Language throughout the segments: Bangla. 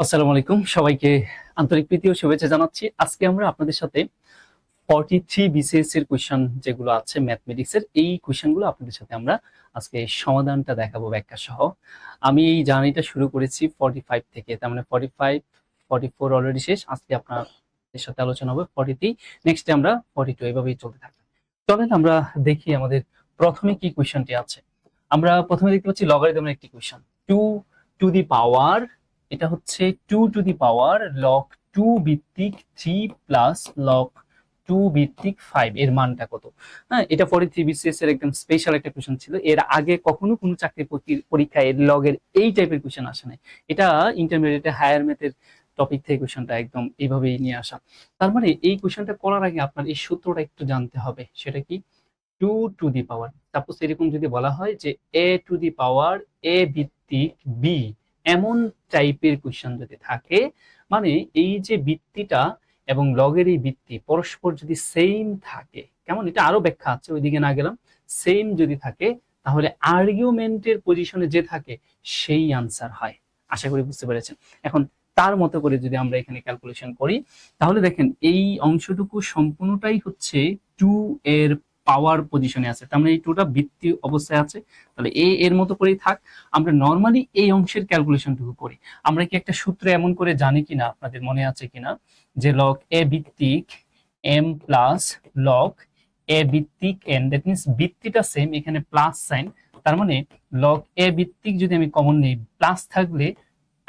আসসালামু আলাইকুম, সবাইকে আন্তরিক প্রীতি ও শুভেচ্ছা জানাচ্ছি। আজকে আমরা আপনাদের সাথে 43 বিসিএস এর কোয়েশ্চন যেগুলো আছে ম্যাথমেটিক্স এর, এই কোয়েশ্চন গুলো আপনাদের সাথে আমরা আজকে সমাধানটা দেখাবো ব্যাখ্যা সহ। আমি এই জার্নিটা শুরু করেছি 45 থেকে, তার মানে 45 44 অলরেডি শেষ। আজকে আপনাদের সাথে আলোচনা হবে 43, নেক্সটে আমরা 42, এভাবেই চলতে থাকবে। চলেন আমরা দেখি আমাদের প্রথমে কি কোয়েশ্চনটি আছে। আমরা প্রথমে দেখতে পাচ্ছি লগারিদমের একটি কোয়েশ্চন, 2 টু দি পাওয়ার, এটা হচ্ছে 2 টু দি পাওয়ার লগ 2 ভিত্তিক 3 প্লাস লগ 2 ভিত্তিক 5 এর মানটা কত। হ্যাঁ, এটা 43 বিসিএস এর একদম স্পেশাল একটা কোয়েশ্চন ছিল। এর আগে কখনো কোনো চাকরি পরীক্ষায় লগের এই টাইপের কোয়েশ্চন আসে নাই। এটা ইন্টারমিডিয়েটে হায়ার ম্যাথের টপিক থেকে কোয়েশ্চনটা একদম এইভাবেই নিয়ে আসা। তার মানে এই কোয়েশ্চনটা করার আগে আপনার এই সূত্রটা একটু জানতে হবে। সেটা কি? 2 টু দি পাওয়ার, সাপোজ এরকম যদি বলা হয় যে a two the power a ভিত্তিক b, এমন টাইপের কোশ্চেন যদি থাকে, মানে এই যে ভিত্তিটা এবং লগের এই ভিত্তি পরস্পর যদি সেম থাকে, কেমন, এটা আরো ব্যাখ্যা আছে, ওইদিকে না গেলাম। সেম যদি থাকে তাহলে আর্গুমেন্টের পজিশনে যে থাকে সেই আনসার হয়। আশা করি বুঝতে পেরেছেন। এখন তার মতো করে যদি আমরা এখানে ক্যালকুলেশন করি, তাহলে দেখেন এই অংশটুকু সম্পূর্ণটাই হচ্ছে 2 এর পাওয়ার পজিশনে আছে, তার মানে এই 2টা ভিত্তি অবস্থায় আছে। তাহলে এ এর মতো করেই থাক। আমরা নরমালি এই অংশের ক্যালকুলেশনটুকু করি। আমরা কি একটা সূত্র এমন করে জানি কিনা, আপনাদের মনে আছে কিনা, যে লগ এ ভিত্তিক এম প্লাস লগ এ ভিত্তিক এন, দ্যাট মিনস ভিত্তিটা সেম, এখানে প্লাস সাইন, তার মানে লগ এ ভিত্তিক যদি আমি কমন নিই, প্লাস থাকলে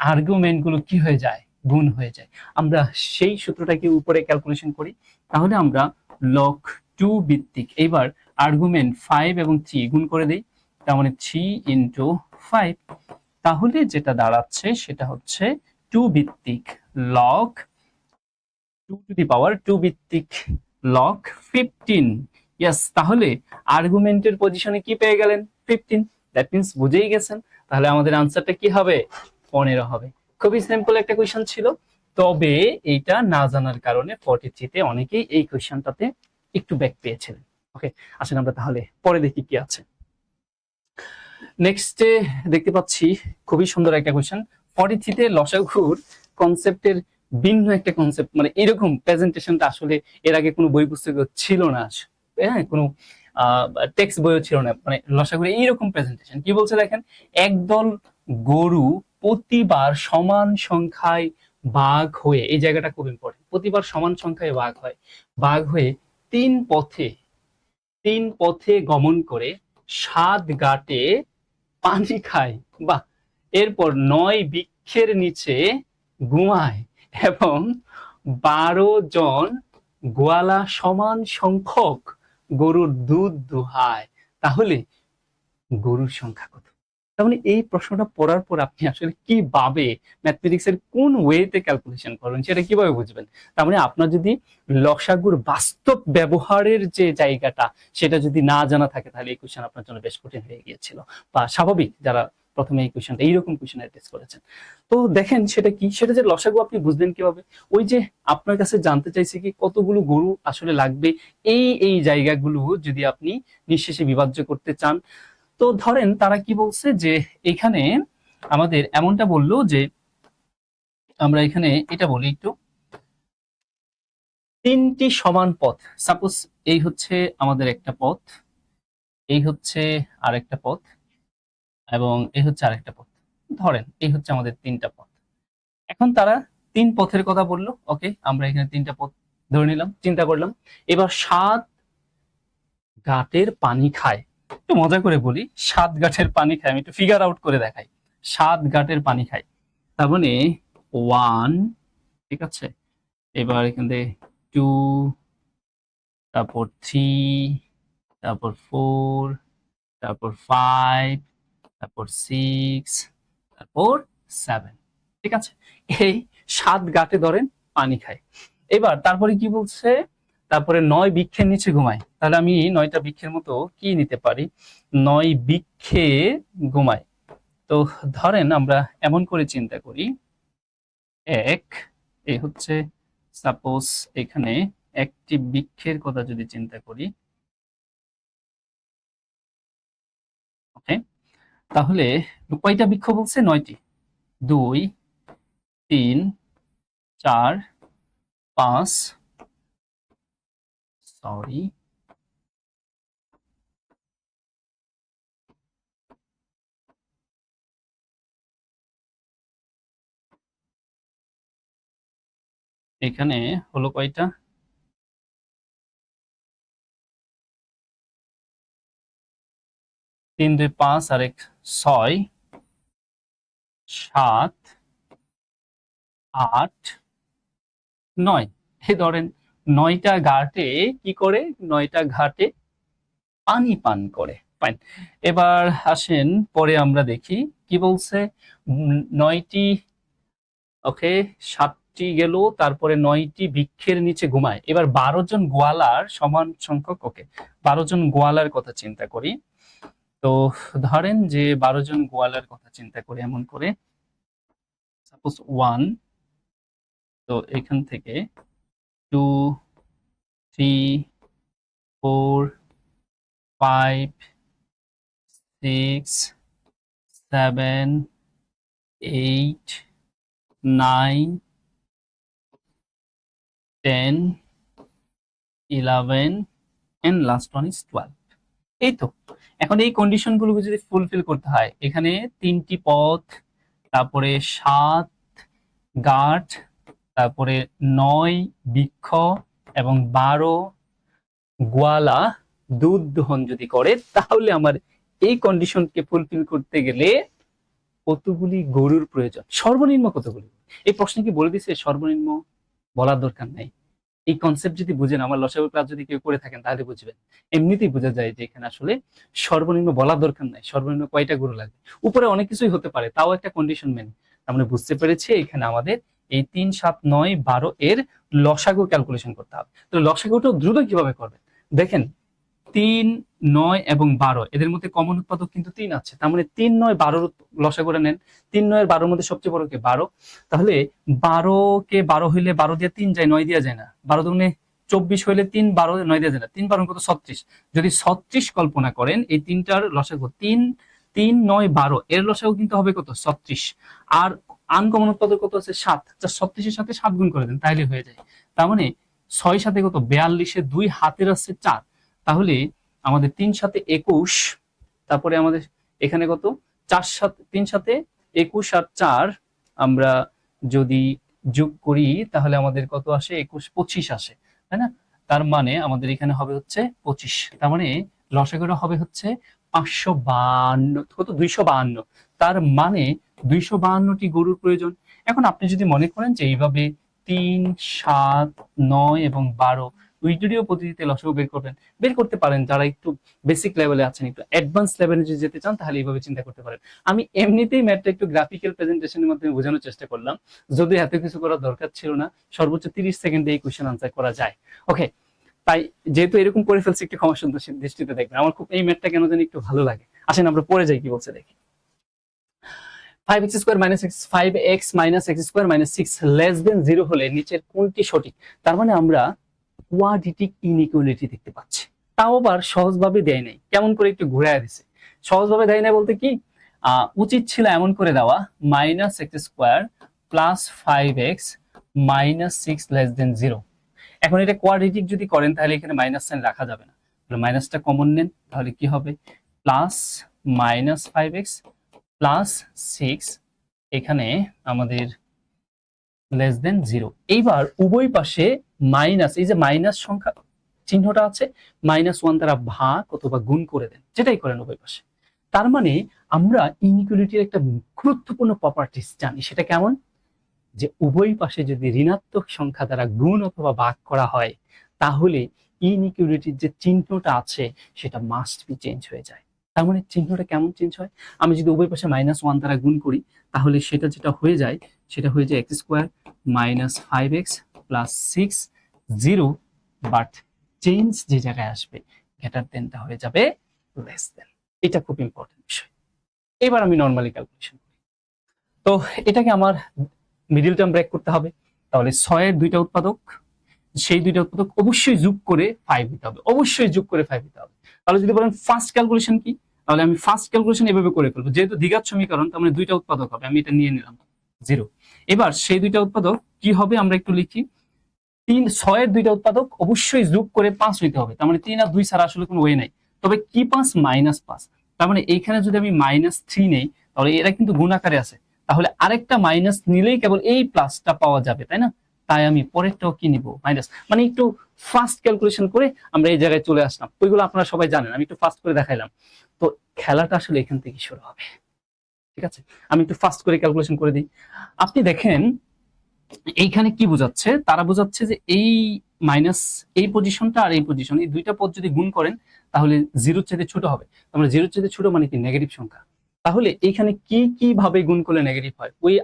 আর্গুমেন্ট গুলো কি হয়ে যায়, গুণ হয়ে যায়। আমরা সেই সূত্রটাকে উপরে ক্যালকুলেশন করি। তাহলে আমরা লগ 2 ভিত্তিক, এবার আর্গুমেন্ট 5 এবং 3 গুণ করে দেই, তার মানে 3 ইন্টু 5, তাহলে যেটা দাঁড়াচ্ছে সেটা হচ্ছে 2 ভিত্তিক লগ 2 টু দি পাওয়ার 2 ভিত্তিক লগ 15। ইয়েস, তাহলে আর্গুমেন্টের পজিশনে কি পেয়ে গেলেন? 15। দ্যাট মিন্স বুঝেই গেছেন, তাহলে আমাদের আনসারটা কি হবে? 15 হবে। খুবই সিম্পল একটা কোয়েশ্চন ছিল, তবে এইটা না জানার কারণে 43 তে অনেকেই এই কোয়েশ্চনটাতে একটু ব্যাক পেয়েছিলেন। ওকে, আসেন আমরা তাহলে পরে দেখি কি আছে। নেক্সটে দেখতে পাচ্ছি খুবই সুন্দর একটা কোয়েশ্চেন, 43 তে লসাগুর কনসেপ্টের ভিন্ন একটা কনসেপ্ট, মানে এরকম প্রেজেন্টেশনটা আসলে এর আগে কোনো বই পুস্তকে ছিল না। হ্যাঁ, কোনো টেক্সট বইও ছিল না, মানে লসাগুর এইরকম প্রেজেন্টেশন। কি বলছে দেখেন, একদল গরু প্রতিবার সমান সংখ্যায় ভাগ হয়ে, এই জায়গাটা খুব ইম্পর্টেন্ট, প্রতিবার সমান সংখ্যায় ভাগ হয়ে তিন পথে গমন করে 7 ঘাটে পানি খায়, বা এরপর 9 বৃক্ষের নিচে ঘুমায় এবং 12 জন গোয়ালা সমান সংখ্যক গরুর দুধ দুহায়, তাহলে গরুর সংখ্যা কত? তার মানে এই প্রশ্নটা পড়ার পর আপনি আসলে কিভাবে ম্যাথমেটিক্স এর কোন ওয়েতে ক্যালকুলেশন করবেন সেটা কিভাবে বুঝবেন? তার মানে আপনার যদি লসাগুর বাস্তব ব্যবহারের যে জায়গাটা সেটা যদি না জানা থাকে, তাহলে এই কোশ্চেন আপনার জন্য বেশ কঠিন হয়ে গিয়েছিল, বা স্বাভাবিক যারা প্রথমে এই কোশ্চেনটা এইরকম কোশ্চেনের টেস্ট করেছেন। তো দেখেন সেটা কি, সেটা যে লসাগু আপনি বুঝবেন কিভাবে? ওই যে আপনার কাছে জানতে চাইছে কি কতগুলো গরু আসলে লাগবে, এই জায়গাগুলো যদি আপনি নিঃশেষে বিভাজ্য করতে চান। তো ধরেন তারা কি বলছে যে এখানে আমাদের এমনটা বললো যে, আমরা এখানে এটা বলি একটু, 3টি সমান পথ, সাপোজ এই হচ্ছে আমাদের একটা পথ, এই হচ্ছে আরেকটা পথ, এবং এই হচ্ছে আরেকটা পথ। ধরেন এই হচ্ছে আমাদের 3টা পথ। এখন তারা 3 পথের কথা বললো, ওকে, আমরা এখানে 3টা পথ ধরে নিলাম, চিন্তা করলাম। এবার 7 ঘাটের পানি খায়, একটু মজা করে বলি, 7 ঘাটের পানি খায়, আমি একটু ফিগার আউট করে দেখাই। 7 ঘাটের পানি খায়, তার মানে 1, ঠিক আছে, এবার এখান থেকে 2, তারপর 3, তারপর 4, তারপর 5, তারপর 6, তারপর 7, ঠিক আছে। এই 7 ঘাটে ধরেন পানি খায়। এবার তারপরে কি বলছে, তারপরে 9 বৃক্ষের নিচে ঘুমায়, তাহলে আমি 9টা বৃক্ষের মতো কি নিতে পারি, 9 বৃক্ষে ঘুমায়। তো ধরেন আমরা এমন করে চিন্তা করি, এক, এই হচ্ছে সাপোজ এখানে একটি বৃক্ষের কথা যদি চিন্তা করি, ওকে, তাহলে কয়টা বৃক্ষ বলছে? 9টি। 2, 3 4 5 সরি এখানে হলো কয়টা, 3 2 5 আর 1 6 7 8 9। এই ধরেন 9টা ঘাটে কি করে, 9টা ঘাটে পানি পান করে। ফাইন, এবার আসেন পরে আমরা দেখি কি বলছে। 9টি, ওকে 7টি গেল, তারপরে 9টি বৃক্ষের নিচে ঘুমায়। এবার 12 জন গোয়ালার সমান সংখ্যক, ওকে 12 জন গোয়ালার কথা চিন্তা করি। তো ধরেন যে 12 জন গোয়ালার কথা চিন্তা করি এমন করে, সাপোজ 1, তো এখান থেকে 2 3 4 5 6 7 8 9 10 11 and last one is 12। এই তো, এখন এই কন্ডিশন গুলো যদি ফুলফিল করতে হয়, এখানে 3টি পথ, তারপরে 7 গাঠ, তারপরে 9 বৃক্ষ এবং 12 গোয়ালা দুধ দহন যদি করে, তাহলে আমার এই কন্ডিশনকে ফুলফিল করতে গেলে কতগুলি গরুর প্রয়োজন, সর্বনিম্ন কতগুলি। এই প্রশ্ন কি বলে দিছে সর্বনিম্ন? বলার দরকার নাই। এই কনসেপ্ট যদি বুঝেন, আমার লসাগু ক্লাস যদি কেউ করে থাকেন তাহলে বুঝবেন। এমনিতেই বোঝা যায় যে এখানে আসলে সর্বনিম্ন বলার দরকার নাই, সর্বনিম্ন কয়টা গরু লাগবে। উপরে অনেক কিছুই হতে পারে, তাও একটা কন্ডিশন মেনে আমরা বুঝতে পেরেছি এখানে আমাদের এই 3 7 9 12 এর লসাগু ক্যালকুলেশন করতে হবে। তো লসাগুটা দ্রুত কিভাবে করবেন দেখেন, 3 9 এবং 12 এদের মধ্যে কমন উৎপাদক কিন্তু 3 আছে, তার মানে 3 9 12 লসাগুটা নেন। 3 9 এর 12 মধ্যে সবচেয়ে বড় কে 12, তাহলে 12 কে 12 হইলে 12 দিয়ে 3 যায়, 9 দিয়ে যায় না। 12 দুগুণে 24 হইলে 3 12 9 দিয়ে যায় না, 3 12 কত 36। যদি 36 কল্পনা করেন, এই তিনটার লসাগু 3 3 9 12 এর লসাগু কিন্তু হবে কত 36। আর আনকমন উৎপাদক কত আছে 7, 36 এর সাথে 7 গুণ করে দেন তাহলে হয়ে যায়। তার মানে 6 সাথে কত 42 এর 2 হাতের আছে 4, তাহলে আমাদের 3 সাথে 21, তারপরে আমাদের এখানে কত 4 সাথে 3 সাথে 21 আর 4 আমরা যদি যোগ করি তাহলে আমাদের কত আসে 21 25 আসে, তাই না? তার মানে আমাদের এখানে হবে হচ্ছে 25, তার মানে লসাগুটা হবে হচ্ছে 552, কত 252। তার মানে 252টি গরুর প্রয়োজন। এখন আপনি যদি মনে করেন যে এইভাবে 3 7 9 এবং 12 ভিডিও পদ্ধতিতে লসাগু বের করবেন, বের করতে পারেন। যারা একটু বেসিক লেভেলে আছেন, একটু অ্যাডভান্স লেভেলে যদি যেতে চান তাহলে এইভাবে চিন্তা করতে পারেন। আমি এমনিতেই ম্যাথটা একটু গ্রাফিক্যাল প্রেজেন্টেশনের মাধ্যমে বোঝানোর চেষ্টা করলাম, যদি এত কিছু করার দরকার ছিল না। সর্বোচ্চ 30 সেকেন্ডে এই কোশ্চেন আনসার করা যায়। ওকে, তাই যেহেতু এরকম করে ফেলছি, একটু ক্ষমা সুন্দর দৃষ্টিতে দেখবেন। আমার খুব এই ম্যাথটা কেন জানি একটু ভালো লাগে। আসেন আমরা পরে যাই কি বলছে দেখি। 5x square minus 5x minus x square minus 6 less than 0 হলে নিচের কোনটি সঠিক? তার মানে আমরা কোয়াড্রেটিক ইনইকুয়ালিটি দেখতে পাচ্ছি, তাও আবার সহজভাবে দেয় নাই, কেমন করে একটু ঘুরায় দিছে। সহজভাবে দেয় নাই বলতে কি, উচিত ছিল এমন করে দেওয়া minus x square plus 5x minus 6 less than 0। এখন এটা কোয়াড্রেটিক যদি করেন তাহলে এখানে মাইনাস সাইন রাখা যাবে না, মাইনাসটা কমন নেন, তাহলে কি হবে প্লাস মাইনাস 5x প্লাস 6, এখানে আমাদের লেস দেন 0। এইবার উভয় পাশে মাইনাস, এই যে মাইনাস সংখ্যা চিহ্নটা আছে, -1 দ্বারা ভাগ অথবা গুণ করে দেন, যেটাই করেন উভয় পাশে। তার মানে আমরা ইনইকুয়ালিটির একটা গুরুত্বপূর্ণ প্রপার্টিস জানি, সেটা কেমন, যে উভয় পাশে যদি ঋণাত্মক সংখ্যা দ্বারা গুণ অথবা ভাগ করা হয় তাহলে ইনইকুয়ালিটির যে চিহ্নটা আছে সেটা মাস্ট বি চেঞ্জ হয়ে যায়। তার মানে চিহ্নটা কেমন চেঞ্জ হয়, আমি যদি উভয় পাশে -1 দ্বারা গুণ করি তাহলে সেটা যেটা হয়ে যায় সেটা হয়ে যায় x square minus 5x plus 6 0, but change যে জায়গায় আসবে গ্রেটার দেনটা হয়ে যাবে লেস দেন। এটা খুব ইম্পর্টেন্ট বিষয়। এবার আমি নরমালি ক্যালকুলেশন করি, তো এটাকে আমার মিডল টার্ম ব্রেক করতে হবে। তাহলে 6 এর দুইটা উৎপাদক, সেই দুইটা উৎপাদক অবশ্যই যোগ করে 5 দিতে হবে, অবশ্যই যোগ করে 5 দিতে হবে। তাহলে যদি বলেন ফার্স্ট ক্যালকুলেশন কি, তাহলে আমি ফার্স্ট ক্যালকুলেশন এভাবে করে ফেলবো, যেহেতু দ্বিঘাত সমীকরণ তার মানে দুইটা উৎপাদক হবে, আমি এটা নিয়ে নিলাম 0। এবার সেই দুইটা উৎপাদক কি হবে আমরা একটু লিখি। 6 এর দুইটা উৎপাদক অবশ্যই যোগ করে 5 হইতে হবে, তার মানে 3 আর 2 ছাড়া আসলে কোনো ওয়ে নাই। তবে কি 5 -5, তার মানে এইখানে যদি আমি -3 নেই তাহলে এরা কিন্তু গুণ আকারে আছে, তাহলে আরেকটা মাইনাস নিলেই কেবল এই প্লাসটা পাওয়া যাবে, তাই না? তাই আমি পরেরটাও কি নিব, মাইনাস। মানে একটু ফাস্ট ক্যালকুলেশন করে আমরা এই জায়গায় চলে আসলাম, ওইগুলো আপনারা সবাই জানেন, আমি একটু ফাস্ট করে দেখাইলাম। তো খেলাটা আসলে এখান থেকে শুরু হবে, ঠিক আছে? আমি একটু ফাস্ট করে ক্যালকুলেশন করে দিই। আপনি দেখেন এইখানে কি বোঝাচ্ছে, তারা বোঝাচ্ছে যে এই মাইনাস এই পজিশনটা আর এই পজিশন, এই দুইটা পদ যদি গুণ করেন তাহলে 0-র চাইতে ছোট হবে। তাহলে 0-র চাইতে ছোট মানে কি নেগেটিভ সংখ্যা। তাহলে এইখানে কি কি ভাবে গুণ করলে নেগেটিভ হয় ওই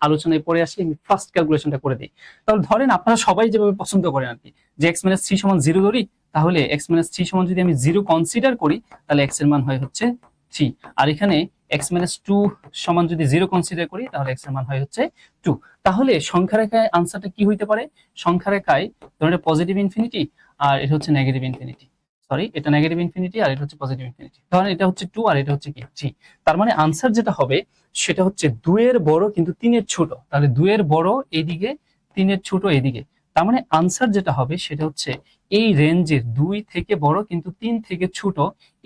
আলোচনায় পরে আসি, আমি ফার্স্ট ক্যালকুলেশনটা করে দিই। তাহলে ধরেন আপনারা সবাই যেভাবে পছন্দ করেন আর কি, যে x - 3 = 0 ধরি, তাহলে x - 3 সমান যদি আমি 0 কনসিডার করি তাহলে x এর মান হয় হচ্ছে 3। আর এখানে x - 2 সমান যদি 0 কনসিডার করি তাহলে x এর মান হয় হচ্ছে 2। তাহলে সংখ্যা রেখায় আনসারটা কি হইতে পারে? সংখ্যা রেখায় ধরুন এটা পজিটিভ ইনফিনিটি আর এটা হচ্ছে নেগেটিভ ইনফিনিটি, সরি এটা নেগেটিভ ইনফিনিটি আর এটা হচ্ছে পজিটিভ ইনফিনিটি, ধরেন এটা হচ্ছে 2 আর এটা হচ্ছে কি 3। তার মানে আনসার যেটা হবে সেটা হচ্ছে 2 এর বড় কিন্তু 3 এর ছোট। তাহলে 2 এর বড় এইদিকে, 3 এর ছোট এইদিকে। তার মানে আনসার যেটা হবে সেটা হচ্ছে এই রেঞ্জের 2 থেকে বড় কিন্তু 3 থেকে ছোট,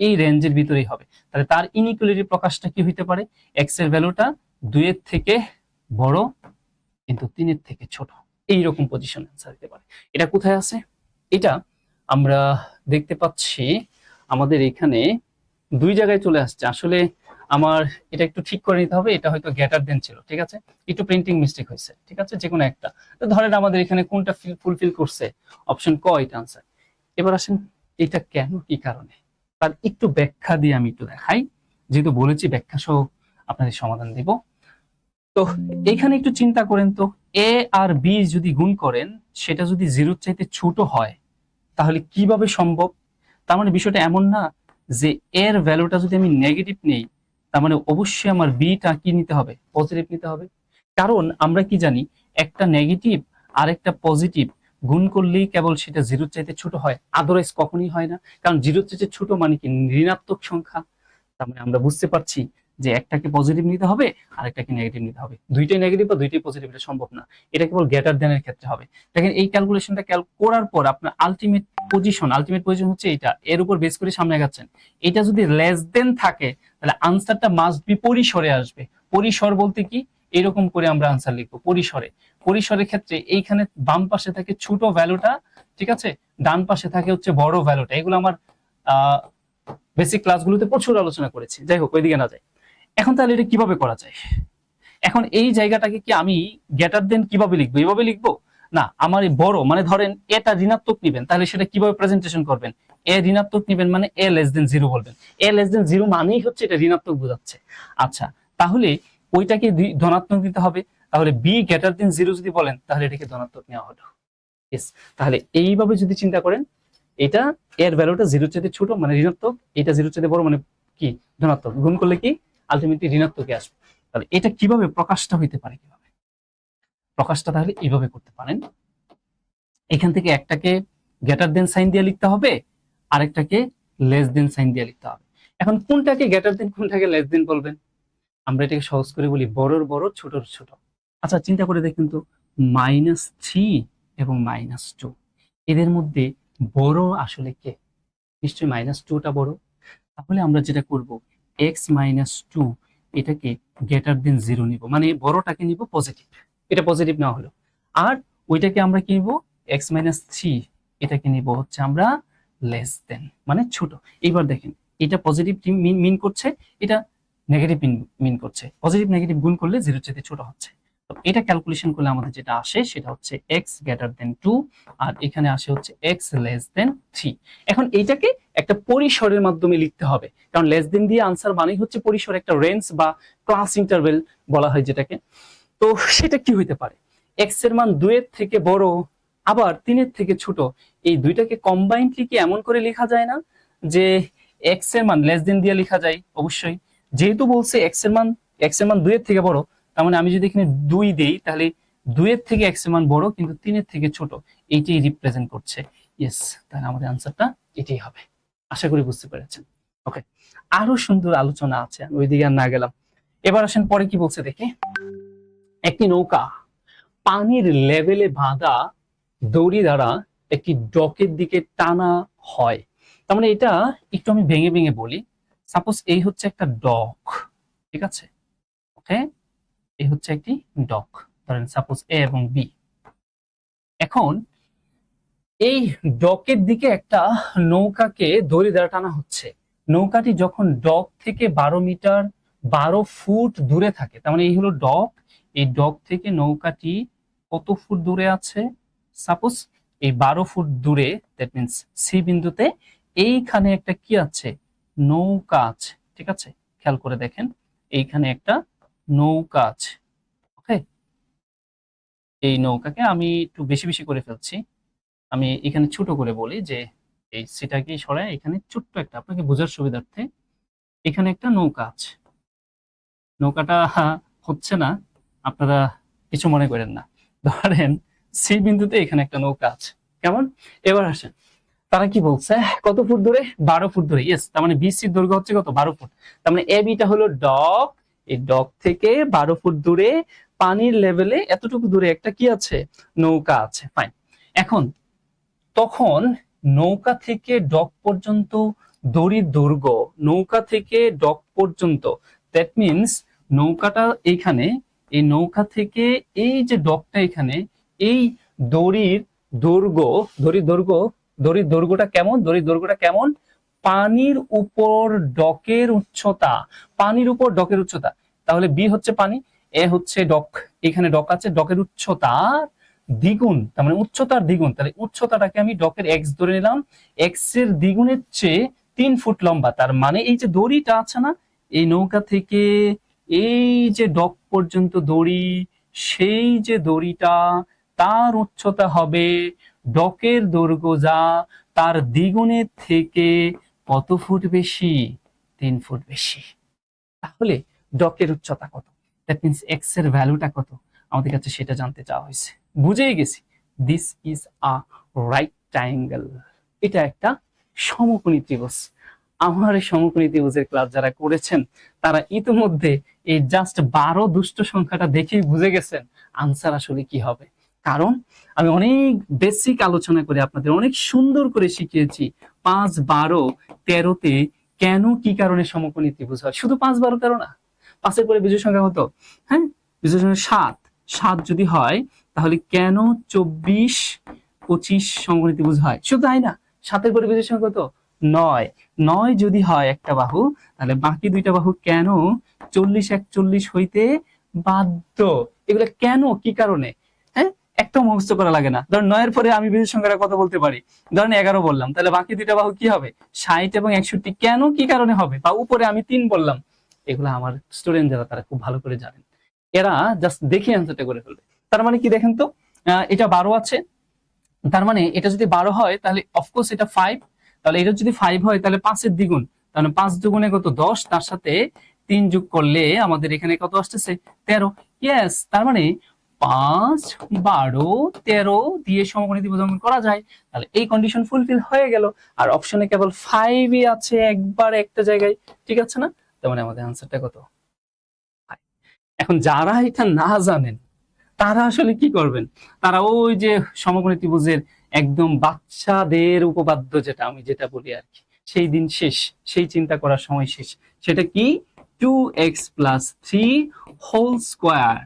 এই রেঞ্জের ভিতরেই হবে। তাহলে তার ইনইকুয়ালিটি প্রকাশটা কি হইতে পারে? x এর ভ্যালুটা 2 এর থেকে বড় কিন্তু 3 এর থেকে ছোট, এইরকম পজিশন অ্যান্সার দিতে পারে। এটা কোথায় আছে? এটা আমরা দেখতে পাচ্ছি আমাদের এখানে দুই জায়গায় চলে আসছে। আসলে আমার এটা একটু ঠিক করে নিতে হবে, এটা হয়তো গ্রেটার দেন ছিল, ঠিক আছে? একটু প্রিন্টিং মিস্টেক হয়েছে, ঠিক আছে? যে কোনো একটা। তো ধরেন আমাদের এখানে কোনটা ফুলফিল করছে, অপশন ক এটা আনসার। এবার আসেন এটা কেন, কি কারণে, তার একটু ব্যাখ্যা দিয়ে আমি একটু দেখাই, যেহেতু বলেছি ব্যাখ্যা সহ আপনাদের সমাধান দিব। তো এখানে একটু চিন্তা করেন তো, এ আর বি যদি গুণ করেন সেটা যদি 0-র চাইতে ছোট হয় তাহলে কিভাবে সম্ভব? তার মানে বিষয়টা এমন না যে এর ভ্যালুটা যদি আমি নেগেটিভ নেই তার মানে অবশ্যই আমার বিটা কি নিতে হবে, পজিটিভ নিতে হবে। কারণ আমরা কি জানি, একটা নেগেটিভ আর একটা পজিটিভ গুণ করলেই কেবল সেটা 0-র চাইতে ছোট হয়, আদারওয়াইজ কখনোই হয় না। কারণ 0-র চাইতে ছোট মানে কি ঋণাত্মক সংখ্যা। তার মানে আমরা বুঝতে পারছি যে একটাকে পজিটিভ নিতে হবে আর একটাকে নেগেটিভ নিতে হবে, দুইটাই নেগেটিভ বা দুইটাই পজিটিভ এটা সম্ভব না। এটা কেবল গ্রেটার দেন এর ক্ষেত্রে হবে। দেখেন এই ক্যালকুলেশনটা করার পর আপনার আলটিমেট পজিশন হচ্ছে এটা, এর উপর বেস করে সামনে আগাচ্ছেন। এটা যদি লেস দেন থাকে তাহলে আনসারটা মাস্ট বি পরিসরে আসবে। পরিসর বলতে কি, এরকম করে আমরা আনসার লিখবো পরিসরে। পরিসরের ক্ষেত্রে এইখানে বাম পাশে থাকে ছোট ভ্যালুটা, ঠিক আছে, ডান পাশে থাকে হচ্ছে বড় ভ্যালুটা। এগুলো আমার বেসিক ক্লাসগুলোতে প্রচুর আলোচনা করেছি, যাই হোক ওইদিকে না যাই। এখন তাহলে এটা কিভাবে করা যায়? এখন এই জায়গাটাকে কি আমি গ্রেটার দেন কিভাবে লিখবো, এভাবে লিখবো না, আমার এই বড় মানে ধরেন এটা ঋণাত্মক নিবেন, তাহলে সেটা কিভাবে প্রেজেন্টেশন করবেন? এ ঋণাত্মক নিবেন মানে a less than 0 বলবেন। a less than 0 মানেই হচ্ছে এটা ঋণাত্মক বোঝাচ্ছে। আচ্ছা, তাহলে ওইটাকে ধনাত্মক দিতে হবে। তাহলে b greater than 0 যদি বলেন তাহলে এটাকে ধনাত্মক নেওয়া হলো। ইয়েস, তাহলে এইভাবে যদি চিন্তা করেন, এটা এর ভ্যালুটা 0-র চেয়ে ছোট মানে ঋণাত্মক, এটা 0-র চেয়ে বড় মানে কি ধনাত্মক, গুণ করলে কি আলটিমেটলি ঋণাত্মকে আসবে। তাহলে এটা কিভাবে প্রকাশটা হইতে পারে, কিভাবে প্রকাশটা তাহলে এইভাবে করতে পারেন। এখান থেকে একটাকে গ্রেটার দেন সাইন দিয়ে লিখতে হবে, আরেকটাকে লেস দেন সাইন দিয়ে লিখতে হবে। এখন কোনটাকে গ্রেটার দেন কোনটাকে লেস দেন বলবেন? আমরা এটাকে সহজ করে বলি বড়র বড় ছোটর ছোট। আচ্ছা চিন্তা করে দেখুন তো, -3 এবং -2 এদের মধ্যে বড় আসলে কে? নিশ্চয়ই -2টা বড়। তাহলে আমরা যেটা করব, x - 2 এটাকে গ্রেটার দেন 0 নিব, মানে বড়টাকে নিব পজিটিভ, এটা পজিটিভ নেওয়া হলো। আর ওইটাকে আমরা কি নিব, x - 3 এটাকে নিব হচ্ছে আমরা লেস দেন মানে ছোট। এইবার দেখেন এটা পজিটিভ মিন করছে, এটা নেগেটিভ মিন করছে, পজিটিভ নেগেটিভ গুণ করলে 0-র চেয়ে ছোট হচ্ছে। তো এটা ক্যালকুলেশন করলে আমাদের যেটা আসে সেটা হচ্ছে x গ্রেটার দেন 2 আর এখানে আসে হচ্ছে x লেস দেন 3। এখন এইটাকে একটা পরিসরের মাধ্যমে লিখতে হবে, কারণ লেস দেন দিয়ে আনসার মানেই হচ্ছে পরিসর, একটা রেঞ্জ বা ক্লাস ইন্টারভেল বলা হয় যেটাকে। তো সেটা কি হইতে পারে, x এর মান 2 এর থেকে বড় আবার 3 এর থেকে ছোট, এই দুইটাকে কম্বাইন্ডলি কি এমন করে লেখা যায় না যে x এর মান লেস দেন দিয়ে লেখা যায়? অবশ্যই, যেহেতু বলছে x এর মান 2 এর থেকে বড়, তার মানে আমি যদি এখানে 2 দেই তাহলে 2 এর থেকে x এর মান বড় কিন্তু 3 এর থেকে ছোট, এইটাই রিপ্রেজেন্ট করছে। ইয়েস, তাহলে আমাদের আনসারটা এটাই হবে। আশা করি বুঝতে পেরেছেন। ওকে, আরো সুন্দর আলোচনা আছে, আমি ওইদিকে আর না গেলাম। এবার আসেন পরে কি বলছে দেখি। একটি নৌকা পানির লেভেলে বাঁধা দড়ি দ্বারা একটি ডকের দিকে টানা হয়। তার মানে এটা একটু আমি ভেঙে ভেঙে বলি। সাপোজ এই হচ্ছে একটা ডক, ঠিক আছে, ওকে, এই হচ্ছে একটি ডক, ধরেন সাপোজ এ এবং বি। এখন এই ডকের দিকে একটা নৌকাকে দড়ি দ্বারা টানা হচ্ছে। নৌকাটি যখন ডক থেকে 12 মিটার 12 ফুট দূরে থাকে, তার মানে এই হলো ডক, এই ডক থেকে নৌকাটি কত ফুট দূরে আছে? সাপোজ এই 12 ফুট দূরে, দ্যাট মিনস সি বিন্দুতে এইখানে একটা কি আছে? নৌকা আছে, ঠিক আছে, খেয়াল করে দেখেন এইখানে একটা নৌকা আছে, ওকে। এই নৌকাকে আমি একটু বেশি বেশি করে ফেলছি, আমি এখানে ছোট করে বলি যে এই সেটাকে সরায় এখানে ছোট্ট একটা আপনাকে বোঝার সুবিধার্থে এখানে একটা নৌকা আছে। নৌকাটা হচ্ছে না, আপনারা কিছু মনে করেন না, ধরেন সি বিন্দুতে এখানে একটা নৌকা আছে, কেমন? এবার আসেন, তারা কি বলছে কত ফুট দূরে? 12 ফুট দূরে। ইয়েস, তার মানে বিসির দৈর্ঘ্য হচ্ছে কত? 12 ফুট। তার মানে এ বিটা হলো ডক, এই ডক থেকে 12 ফুট দূরে পানির লেভেলে এতটুকু দূরে একটা কি আছে? নৌকা আছে, ফাইন। এখন তখন নৌকা থেকে ডক পর্যন্ত দড়ির দৈর্ঘ্য, নৌকা থেকে ডক পর্যন্ত, দ্যাট মিনস নৌকাটা এইখানে, এই নৌকা থেকে এই যে ডকটা এখানে, এই দড়ির দৈর্ঘ্য, দড়ির দৈর্ঘ্যটা কেমন? দড়ির দৈর্ঘ্যটা কেমন? পানির উপর ডকের উচ্চতা, পানির উপর ডকের উচ্চতা। তাহলে বি হচ্ছে পানি, এ হচ্ছে ডক, এখানে ডক আছে, ডকের উচ্চতা দ্বিগুণ, তার মানে উচ্চতার দ্বিগুণ। তাহলে উচ্চতাটাকে আমি ডকের এক্স ধরে নিলাম, এক্স এর দ্বিগুণের চেয়ে 3 ফুট লম্বা। তার মানে এই যে দড়িটা আছে না, এই নৌকা থেকে এই যে ডক পর্যন্ত দড়ি, সেই যে দড়িটা, তার উচ্চতা হবে ডকের দৈর্ঘ্য যা তার দ্বিগুণের থেকে কত ফুট বেশি? 3 ফুট বেশি। তাহলে ডকের উচ্চতা কত? দ্যাট মিনস এক্স এর ভ্যালুটা কত আমাদের কাছে সেটা জানতে চাওয়া হয়েছে। বুঝেই গেছি, this is a right triangle, এটা একটা সমকোণী ত্রিভুজ। আমার এই সমকোণী ত্রিভুজের ক্লাস যারা করেছেন তারা ইতিমধ্যে এই জাস্ট 12 দুষ্ট সংখ্যাটা দেখেই বুঝে গেছেন আনসার আসলে কি হবে। কারণ আমি অনেক বেসিক আলোচনা করে আপনাদের অনেক সুন্দর করে শিখিয়েছি 5, 12, 13-তে কেন কি কারণে সমকোণী ত্রিভুজ হয়। শুধু 5, 12, 13 না, 5-এর পরে বিজোড় সংখ্যা কত? হ্যাঁ, বিজোড় সংখ্যা 7, 7 যদি হয় তাহলে কেন 24, 25 সমকোণী ত্রিভুজ হয়? শুধু তাই না, 7-এর পরে বিজোড় সংখ্যা কত? 9, 9 যদি হয় একটা বাহু, তাহলে বাকি দুইটা বাহু কেন 40, 41 হইতে বাধ্য? এগুলো কেন কি কারণে? হ্যাঁ, একটা মুখস্থ করা লাগে না। ধরেন 9-এর পরে আমি বিজোড় সংখ্যাটা কত বলতে পারি? ধরেন 11 বললাম, তাহলে বাকি দুইটা বাহু কি হবে? 60 এবং 61 কেন কি কারণে হবে? বা উপরে আমি 3 বললাম, এগুলো আমার স্টুডেন্ট যারা তারা খুব ভালো করে জানেন, এরা জাস্ট দেখে অ্যান্সারটা করে ফেলবে। তার মানে কি দেখেন তো, এটা 12 আছে, তার মানে এটা যদি 12 হয় তাহলে অফকোর্স এটা 5, তাহলে এটা যদি 5 হয় তাহলে 5-এর দ্বিগুণ, তাহলে 5 দুগুণে কত? 10, তার সাথে 3 যোগ করলে আমাদের এখানে কত আসতেছে? 13। ইয়েস, তার মানে 5, 12, 13 দিয়ে সমকোণী ত্রিভুজ অঙ্কন করা যায়। তাহলে এই কন্ডিশন ফুলফিল হয়ে গেল, আর অপশনে কেবল 5ই আছে একবার একটা জায়গায়, ঠিক আছে না? তার মানে আমাদের আনসারটা কত? 5। এখন যারা এটা না জানেন তারা আসলে কি করবেন? তারা ওই যে সমকোণী ত্রিভুজের একদম বাচ্চাদের উপপাদ্য, যেটা আমি যেটা বলি আর কি, সেই দিন শেষ, সেই চিন্তা করার সময় শেষ। সেটা কি? 2x + 3 হোল স্কয়ার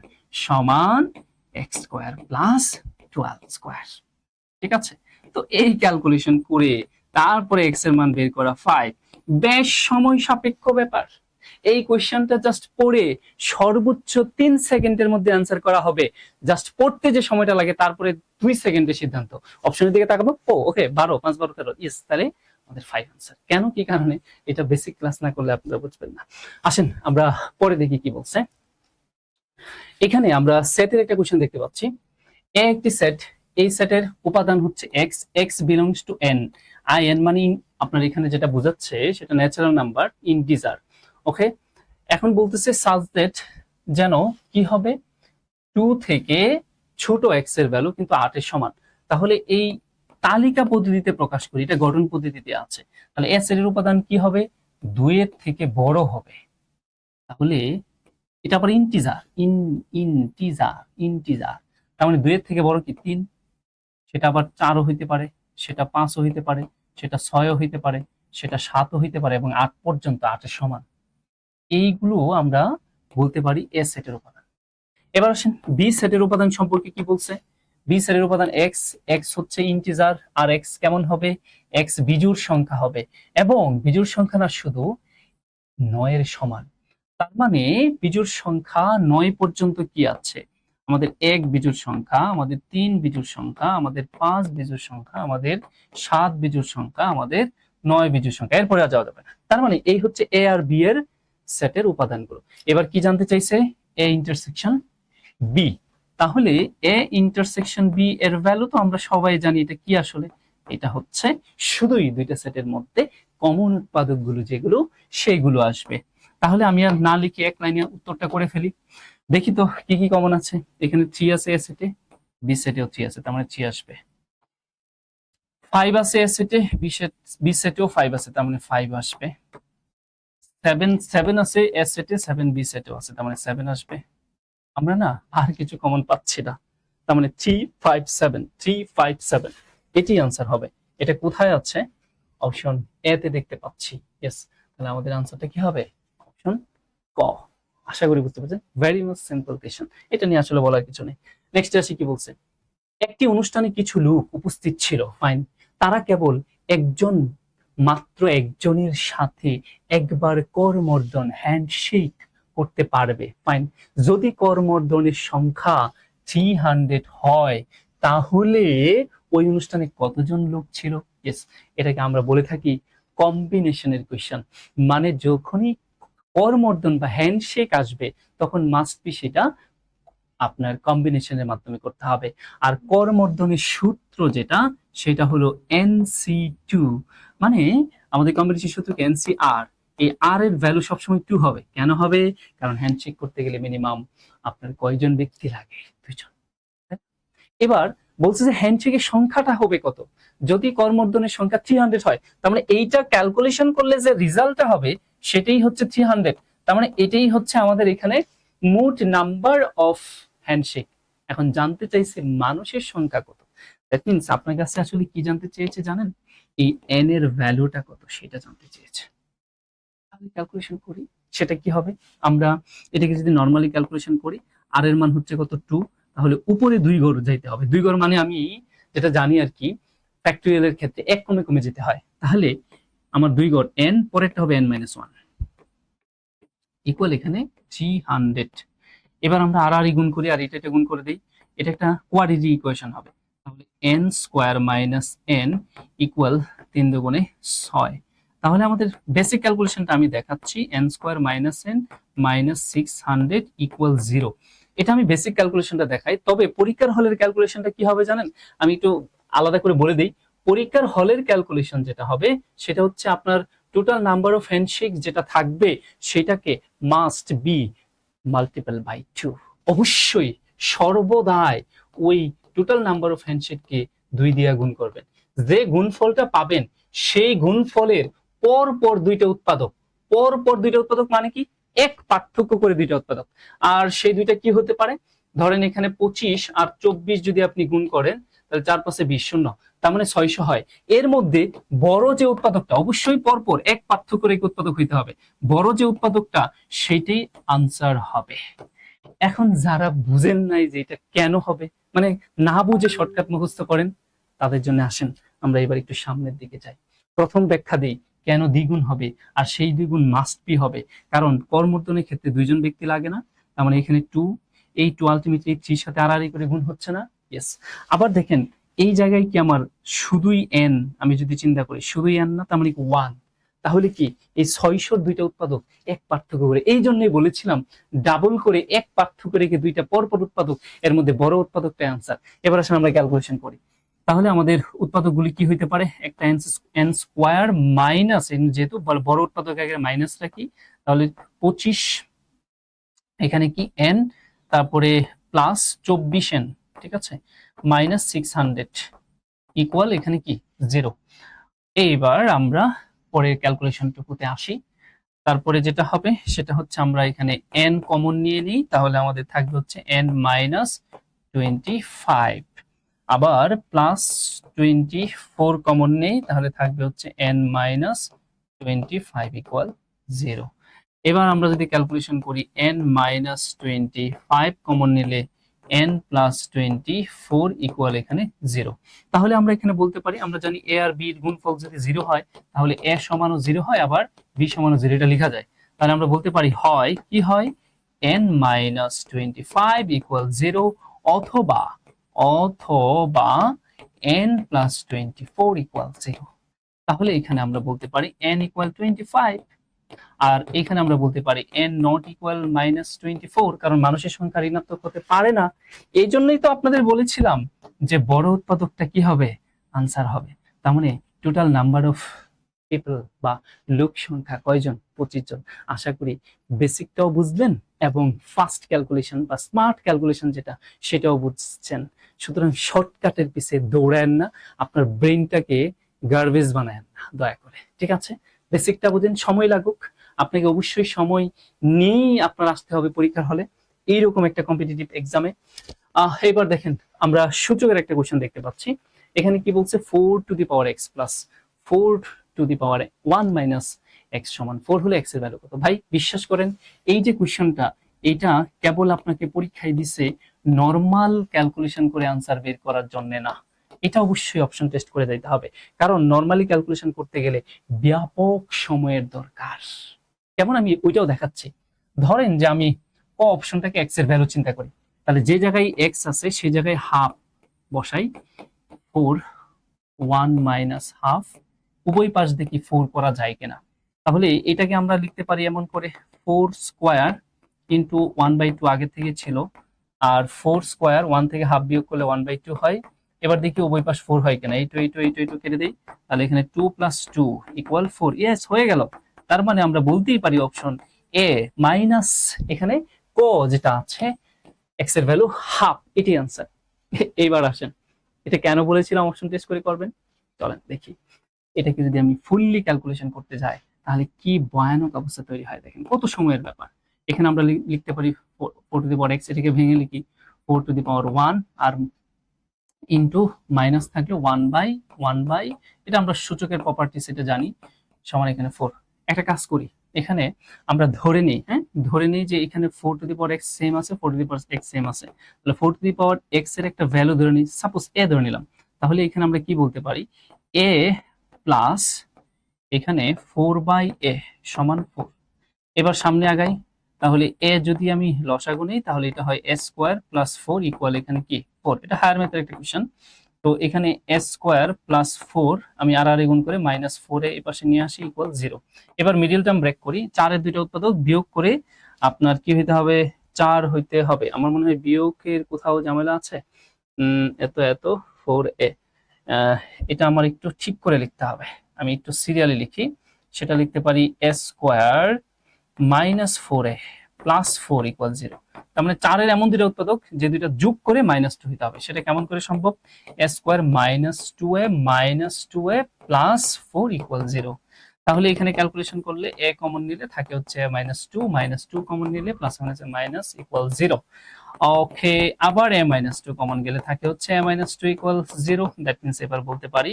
সমান x স্কয়ার + 12 স্কয়ার, ঠিক আছে? তো এই ক্যালকুলেশন করে তারপরে x এর মান বের করা 5 বেশ সময় সাপেক্ষ ব্যাপার। এই কোশ্চেনটা জাস্ট পড়ে সর্বোচ্চ 3 সেকেন্ডের মধ্যে অ্যান্সার করা হবে। জাস্ট পড়তে যে সময়টা লাগে তারপরে 2 সেকেন্ডের সিদ্ধান্ত। অপশনের দিকে তাকাবো, ওকে 12, 5, 12, 13, ইয়েস, তাহলে আমাদের 5 অ্যান্সার। কেন কি কারণে? এটা বেসিক ক্লাস না করলে আপনারা বুঝবেন না। আসেন আমরা পরে দেখি কি বলছে। এখানে আমরা সেটের একটা কোশ্চেন দেখতে পাচ্ছি। একটি সেট, এই সেটের উপাদান হচ্ছে x, x belongs to n, in মানে আপনার এখানে যেটা বোঝাচ্ছে সেটা ন্যাচারাল নাম্বার, ইন্টিজার, ওকে। এখন বলতেছে such that, যেন কি হবে? 2 থেকে ছোট x এর ভ্যালু কিন্তু 8 এর সমান। তাহলে এই তালিকা পদ্ধতিতে প্রকাশ করি, এটা গঠন পদ্ধতিতে আছে, তাহলে s এর উপাদান কি হবে? 2 এর থেকে বড় হবে। তাহলে এটা আবার ইন্টিজার, ইন্টিজার, তার মানে 2 এর থেকে বড় কি 3, সেটা আবার 4ও হইতে পারে, সেটা 5ও হইতে পারে, সেটা 6ও হইতে পারে, সেটা 7ও হইতে পারে এবং 8 পর্যন্ত, 8-এর সমান। এইগুলো আমরা বলতে পারি এ সেটের উপাদান। এবার আসেন বি সেটের উপাদান সম্পর্কে কি বলছে। বি সেটের উপাদান এক্স, এক্স হচ্ছে ইন্টিজার, আর এক্স কেমন হবে, এক্স বিজোড় সংখ্যা হবে, এবং বিজোড় সংখ্যা না শুধু 9 এর সমান। তার মানে বিজোড় সংখ্যা 9 পর্যন্ত কি আছে, আমাদের 1 বিজোড় সংখ্যা, আমাদের 3 বিজোড় সংখ্যা, আমাদের 5 বিজোড় সংখ্যা, আমাদের 7 বিজোড় সংখ্যা, আমাদের 9 বিজোড় সংখ্যা, এরপরে আর যাওয়া যাবে না। তার মানে এই হচ্ছে এ আর বি এর সেটের উপাদানগুলো। এবার কি জানতে চাইছে, এ ইন্টারসেকশন বি। তাহলে এ ইন্টারসেকশন বি এর ভ্যালু তো আমরা সবাই জানি, এটা কি আসলে, এটা হচ্ছে শুধুই দুইটা সেটের মধ্যে কমন উৎপাদকগুলো যেগুলো, সেইগুলো আসবে। তাহলে আমি আর না লিখে এক লাইনে উত্তরটা করে ফেলি। দেখি তো কি কি কমন আছে। এখানে 3 আছে এ সেটে, বি সেটেও 3 আছে, তার মানে 3 আসবে। 5 আছে এ সেটে, বি সেটেও 5 আছে, তার মানে 5 আসবে। 7 আছে এ সেটে, 7 বি সেটেও আছে, তার মানে 7 আসবে। আমরা না আর কিছু কমন পাচ্ছি না, তার মানে 357 এটি আনসার হবে। এটা কোথায় আছে, অপশন এ তে দেখতে পাচ্ছি। ইয়েস, তাহলে আমাদের আনসারটা কি হবে, অপশন ক। আশা করি বুঝতে পারছেন, ভেরি মাচ সিম্পল কোয়েশ্চেন, এটা নিয়ে আসলে বলার কিছু নেই। নেক্সট আসি কি বলছে, একটি অনুষ্ঠানে কিছু লোক উপস্থিত ছিল, ফাইন, তারা কেবল একজন, মাত্র একজনের সাথে একবার করমর্দন হ্যান্ডশেক করতে পারবে, ফাইন। যদি করমর্দনের সংখ্যা 300 হয় তাহলে ওই অনুষ্ঠানে কতজন লোক ছিল। ইয়েস, এটাকে আমরা বলে থাকি কম্বিনেশনের কোয়েশ্চেন। মানে যখনই করমর্দন বা হ্যান্ডশেক আসবে তখন মাস্ট বি সেটা আপনার কম্বিনেশনের মাধ্যমে করতে হবে। আর করমর্দনের সূত্র যেটা, সেটা হলো NC2, মানে আমাদের কম্বিনেশন সূত্র কি NCR। এই আর এর ভ্যালু সবসময় 2 হবে। কেন হবে, কারণ হ্যান্ডশেক করতে গেলে মিনিমাম আপনার কয়জন ব্যক্তি লাগে, 2 জন। এবার বলছে যে হ্যান্ডশেকের সংখ্যাটা হবে কত, যদি করমর্দনের সংখ্যা 300 হয়, তার মানে এইটা ক্যালকুলেশন করলে যে রেজাল্টটা হবে সেটাই হচ্ছে 300। তার মানে এটাই হচ্ছে আমাদের এখানে মোট নাম্বার অফ হ্যান্ডশেক। এখন জানতে চাইছে মানুষের সংখ্যা কত, দ্যাট মিন্স আপনার কাছে আসলে কি জানতে চেয়েছে জানেন, এই এন এর ভ্যালুটা কত সেটা জানতে চেয়েছে। আমি ক্যালকুলেশন করি, সেটা কি হবে, আমরা এটাকে যদি নরমালি ক্যালকুলেশন করি, আর এর মান হচ্ছে কত 2, তাহলে উপরে 2 ঘর যাইতে হবে। 2 ঘর মানে আমি যেটা জানি আর কি, ফ্যাক্টরিয়াল এর ক্ষেত্রে 1 কমে কমে যেতে হয়। তাহলে আমার 2 ঘর n, পরেরটা হবে n-1 ইকুয়াল এখানে 300। এবার আমরা আর গুণ করি, আর এটা গুণ করে দিই, এটা একটা কোয়াড্রেটিক ইকুয়েশন হবে। তাহলে n square minus n equal 3 দুগুণে 6। তাহলে আমাদের বেসিক ক্যালকুলেশনটা আমি দেখাচ্ছি, n square minus n minus 600 equal 0। এটা আমি বেসিক ক্যালকুলেশনটা দেখাই। তবে পরীক্ষার হলের ক্যালকুলেশনটা কি হবে জানেন, আমি একটু আলাদা করে বলে দিই। পরীক্ষার হলের ক্যালকুলেশন যেটা হবে সেটা হচ্ছে আপনার টোটাল নাম্বার অফ হ্যান্ডশেক যেটা থাকবে সেটাকে মাস্ট বি মাল্টিপল বাই 2। অবশ্যই সর্বদাই ওই টোটাল নাম্বার অফ হ্যান্ডশেককে 2 দিয়ে গুণ করবেন। যে গুণফলটা পাবেন সেই গুণফলের পর পর দুইটা উৎপাদক, পর পর দুইটা উৎপাদক মানে কি, এক পার্থক্য করে দুইটা উৎপাদক। আর সেই দুইটা কি হতে পারে, ধরেন এখানে 25 আর 24 যদি আপনি গুণ করেন তাহলে 4 5 20 শূন্য, তার মানে 600 হয়। এর মধ্যে বড় যে উৎপাদকটা, অবশ্যই পরপর এক পার্থক্য রেখে উৎপাদক হইতে হবে, বড় যে উৎপাদকটা সেটাই আনসার হবে। এখন যারা বুঝেন নাই যে এটা কেন হবে, মানে না বুঝে শর্টকাট মুখস্থ করেন, তাদের জন্য আসেন আমরা এবার একটু সামনের দিকে যাই। প্রথম ব্যাখ্যা দিই কেন দ্বিগুণ হবে, আর সেই দ্বিগুণ মাস্ট বি হবে, কারণ করমর্দনের ক্ষেত্রে 2 জন ব্যক্তি লাগে না, তার মানে এখানে 2, এই 2 আলটিমেটলি 3 সাথে আর করে গুণ হচ্ছে না। ইয়েস, আবার দেখেন এই জায়গায় কি আমার শুধুই n, আমি যদি চিন্তা করি শুধুই n না, তার মানে 1। তাহলে কি এই 600 দুইটা উৎপাদক এক পার্থক্য করে, এই জন্যই বলেছিলাম ডাবল করে এক পার্থক্য রেখে দুইটা পরপর উৎপাদক, এর মধ্যে বড় উৎপাদকটা অ্যান্সার। এবার আসলে আমরা ক্যালকুলেশন করি, তাহলে আমাদের উৎপাদকগুলি কি হইতে পারে, একটা n স্কয়ার মাইনাস n, যেহেতু বড় উৎপাদক আগে মাইনাস রাখি, তাহলে 25 এখানে কি n, তারপরে প্লাস 24n, ঠিক আছে, মাইনাস 600 ইকুয়াল এখানে কি 0। এইবার আমরা পরের ক্যালকুলেশনটুকুতে আসি। তারপরে যেটা হবে সেটা হচ্ছে আমরা এখানে n কমন নিয়ে নিই, তাহলে আমাদের থাকবে হচ্ছে n মাইনাস 25। আবার প্লাস 24 কমন নেই, তাহলে থাকবে হচ্ছে n মাইনাস 25 ইকুয়াল 0। এবার আমরা যদি ক্যালকুলেশন করি n মাইনাস 25 কমন নিলে n প্লাস 24 ইকুয়াল এখানে 0। তাহলে আমরা এখানে বলতে পারি, আমরা জানি a আর b এর গুণফল যদি 0 হয় তাহলে a সমানও 0 হয়, আবার b সমানও 0, এটা লেখা যায়। তাহলে আমরা বলতে পারি হয় কি হয়, n মাইনাস 25 ইকুয়াল 0, অথবা অথবা n প্লাস 24 ইকুয়াল 0। তাহলে এখানে আমরা বলতে পারি n ইকুয়াল 25, আর এখানে আমরা বলতে পারি n নট ইকুয়াল মাইনাস 24, কারণ মানুষের সংখ্যা ঋণাত্মক হতে পারে না। এই জন্যই তো আপনাদের বলেছিলাম যে বড় উৎপাদকটা কি হবে, আনসার হবে। তার মানে টোটাল নাম্বার অফ পিপল বা লোক সংখ্যা কয়জন, 25 জন। আশা করি বেসিকটাও বুঝলেন এবং ফাস্ট ক্যালকুলেশন বা স্মার্ট ক্যালকুলেশন যেটা, সেটাও বুঝছেন। সুতরাং শর্টকাটের পিছে দৌড়ায়েন না, আপনার ব্রেনটাকে গার্বেজ বানায়েন না দয়া করে, ঠিক আছে? বেসিকটা বুঝেন, সময় লাগুক, আপনাকে অবশ্যই সময় নিয়েই আপনার আসতে হবে পরীক্ষার হলে এইরকম একটা কম্পিটিটিভ এক্সামে। এবার দেখেন, আমরা সূচকের একটা কোশ্চেন দেখতে পাচ্ছি। এখানে কি বলছে, 4 to the power x plus 4 to the power 1 minus x সমান 4 হলে এক্স এর ভ্যালু কত? ভাই বিশ্বাস করেন, এই যে কোশ্চেনটা, এটা কেবল আপনাকে পরীক্ষায় দিছে নরমাল ক্যালকুলেশন করে আনসার বের করার জন্য না, এটা অবশ্যই অপশন টেস্ট করে দিতে হবে, কারণ নরমালি ক্যালকুলেশন করতে গেলে ব্যাপক সময়ের দরকার। কেমন, আমি ওইটাও দেখাচ্ছি। ধরেন যে আমি ক অপশনটাকে এক্স এর ভ্যালু চিন্তা করি, তাহলে যে জায়গায় এক্স আছে সেই জায়গায় হাফ বসাই, 4 1 মাইনাস হাফ, উভয় পাশ দেখি 4 করা যায় কিনা। তাহলে এটাকে আমরা লিখতে পারি এমন করে, 4 স্কোয়ার ইন্টু 1/2 আগে থেকে ছিল, আর 4 স্কোয়ার 1 থেকে হাফ বিয়োগ করলে 1/2 হয়। এবার দেখি উভয় পাশ 4 হয় কিনা, এইটু এইটু এইটু এইটু কেটে দেই, তাহলে এখানে 2 প্লাস 2 ইকুয়াল 4। ইয়েস, হয়ে গেল। তার মানে আমরা বলতেই পারি অপশন এ মাইনাস এখানে ক যেটা আছে এক্স এর ভ্যালু হাফ, এটি আনসার। এইবার আসেন, এটা কেন বলেছিলাম অপশন টেস্ট করে করবেন, চলেন দেখি। এটাকে যদি আমি ফুললি ক্যালকুলেশন করতে যাই তাহলে কি ভয়ানক অবস্থা তৈরি হয়, দেখেন কত সময়ের ব্যাপার। এখানে আমরা লিখতে পারি 4 টু দি পাওয়ার এক্স, এটাকে ভেঙে লিখি 4 টু দি পাওয়ার 1, আর ইন্টু মাইনাস থাকলে 1/1, এটা আমরা সূচকের প্রপার্টিস এটা জানি, সমান এখানে 4। একটা কাজ করি, এখানে আমরা ধরে নিই, হ্যাঁ ধরে নিই যে এখানে 4 to the power x same আছে, 4 to the power x same আছে, তাহলে 4 টু দি পাওয়ার এক্স এর একটা ভ্যালু ধরে নিই, সাপোজ এ ধরে নিলাম। তাহলে এখানে আমরা কি বলতে পারি, এ প্লাস এখানে 4/a সমান 4। এবার সামনে আগাই, তাহলে এ যদি আমি লসাগু নেই তাহলে এটা হয় a স্কোয়ার প্লাস 4 ইকুয়াল এখানে কি 4। এটা হায়ার ম্যাথের একটা কোশ্চেন। তো এখানে a স্কোয়ার প্লাস 4 আমি আর গুণ করে মাইনাস 4 এ পাশে নিয়ে আসি ইকুয়াল 0। এবার মিডল টার্ম ব্রেক করি, 4 এর দুইটা উৎপাদক বিয়োগ করে আপনার কি হইতে হবে, 4 হইতে হবে। আমার মনে হয় বিয়োগের কোথাও ঝামেলা আছে, এত এত 4a, এটা আমার একটু ঠিক করে লিখতে হবে, আমি একটু সিরিয়ালি লিখি। সেটা লিখতে পারি a square minus 4a plus 4 equal 0। তার মানে 4 এর এমন দুইটা উৎপাদক যে দুইটা যোগ করে মাইনাস 2 হতে হবে। সেটা কেমন করে সম্ভব, a square minus 2a plus 4 equal 0। তাহলে এখানে ক্যালকুলেশন করলে a কমন নিলে থাকে হচ্ছে -2 কমন নিলে প্লাস মাইনাস ইকুয়াল 0। ওকে, আবার a-2 কমন গেলে থাকে হচ্ছে a-2 ইকুয়াল 0। দ্যাট মিন্স এবার বলতে পারি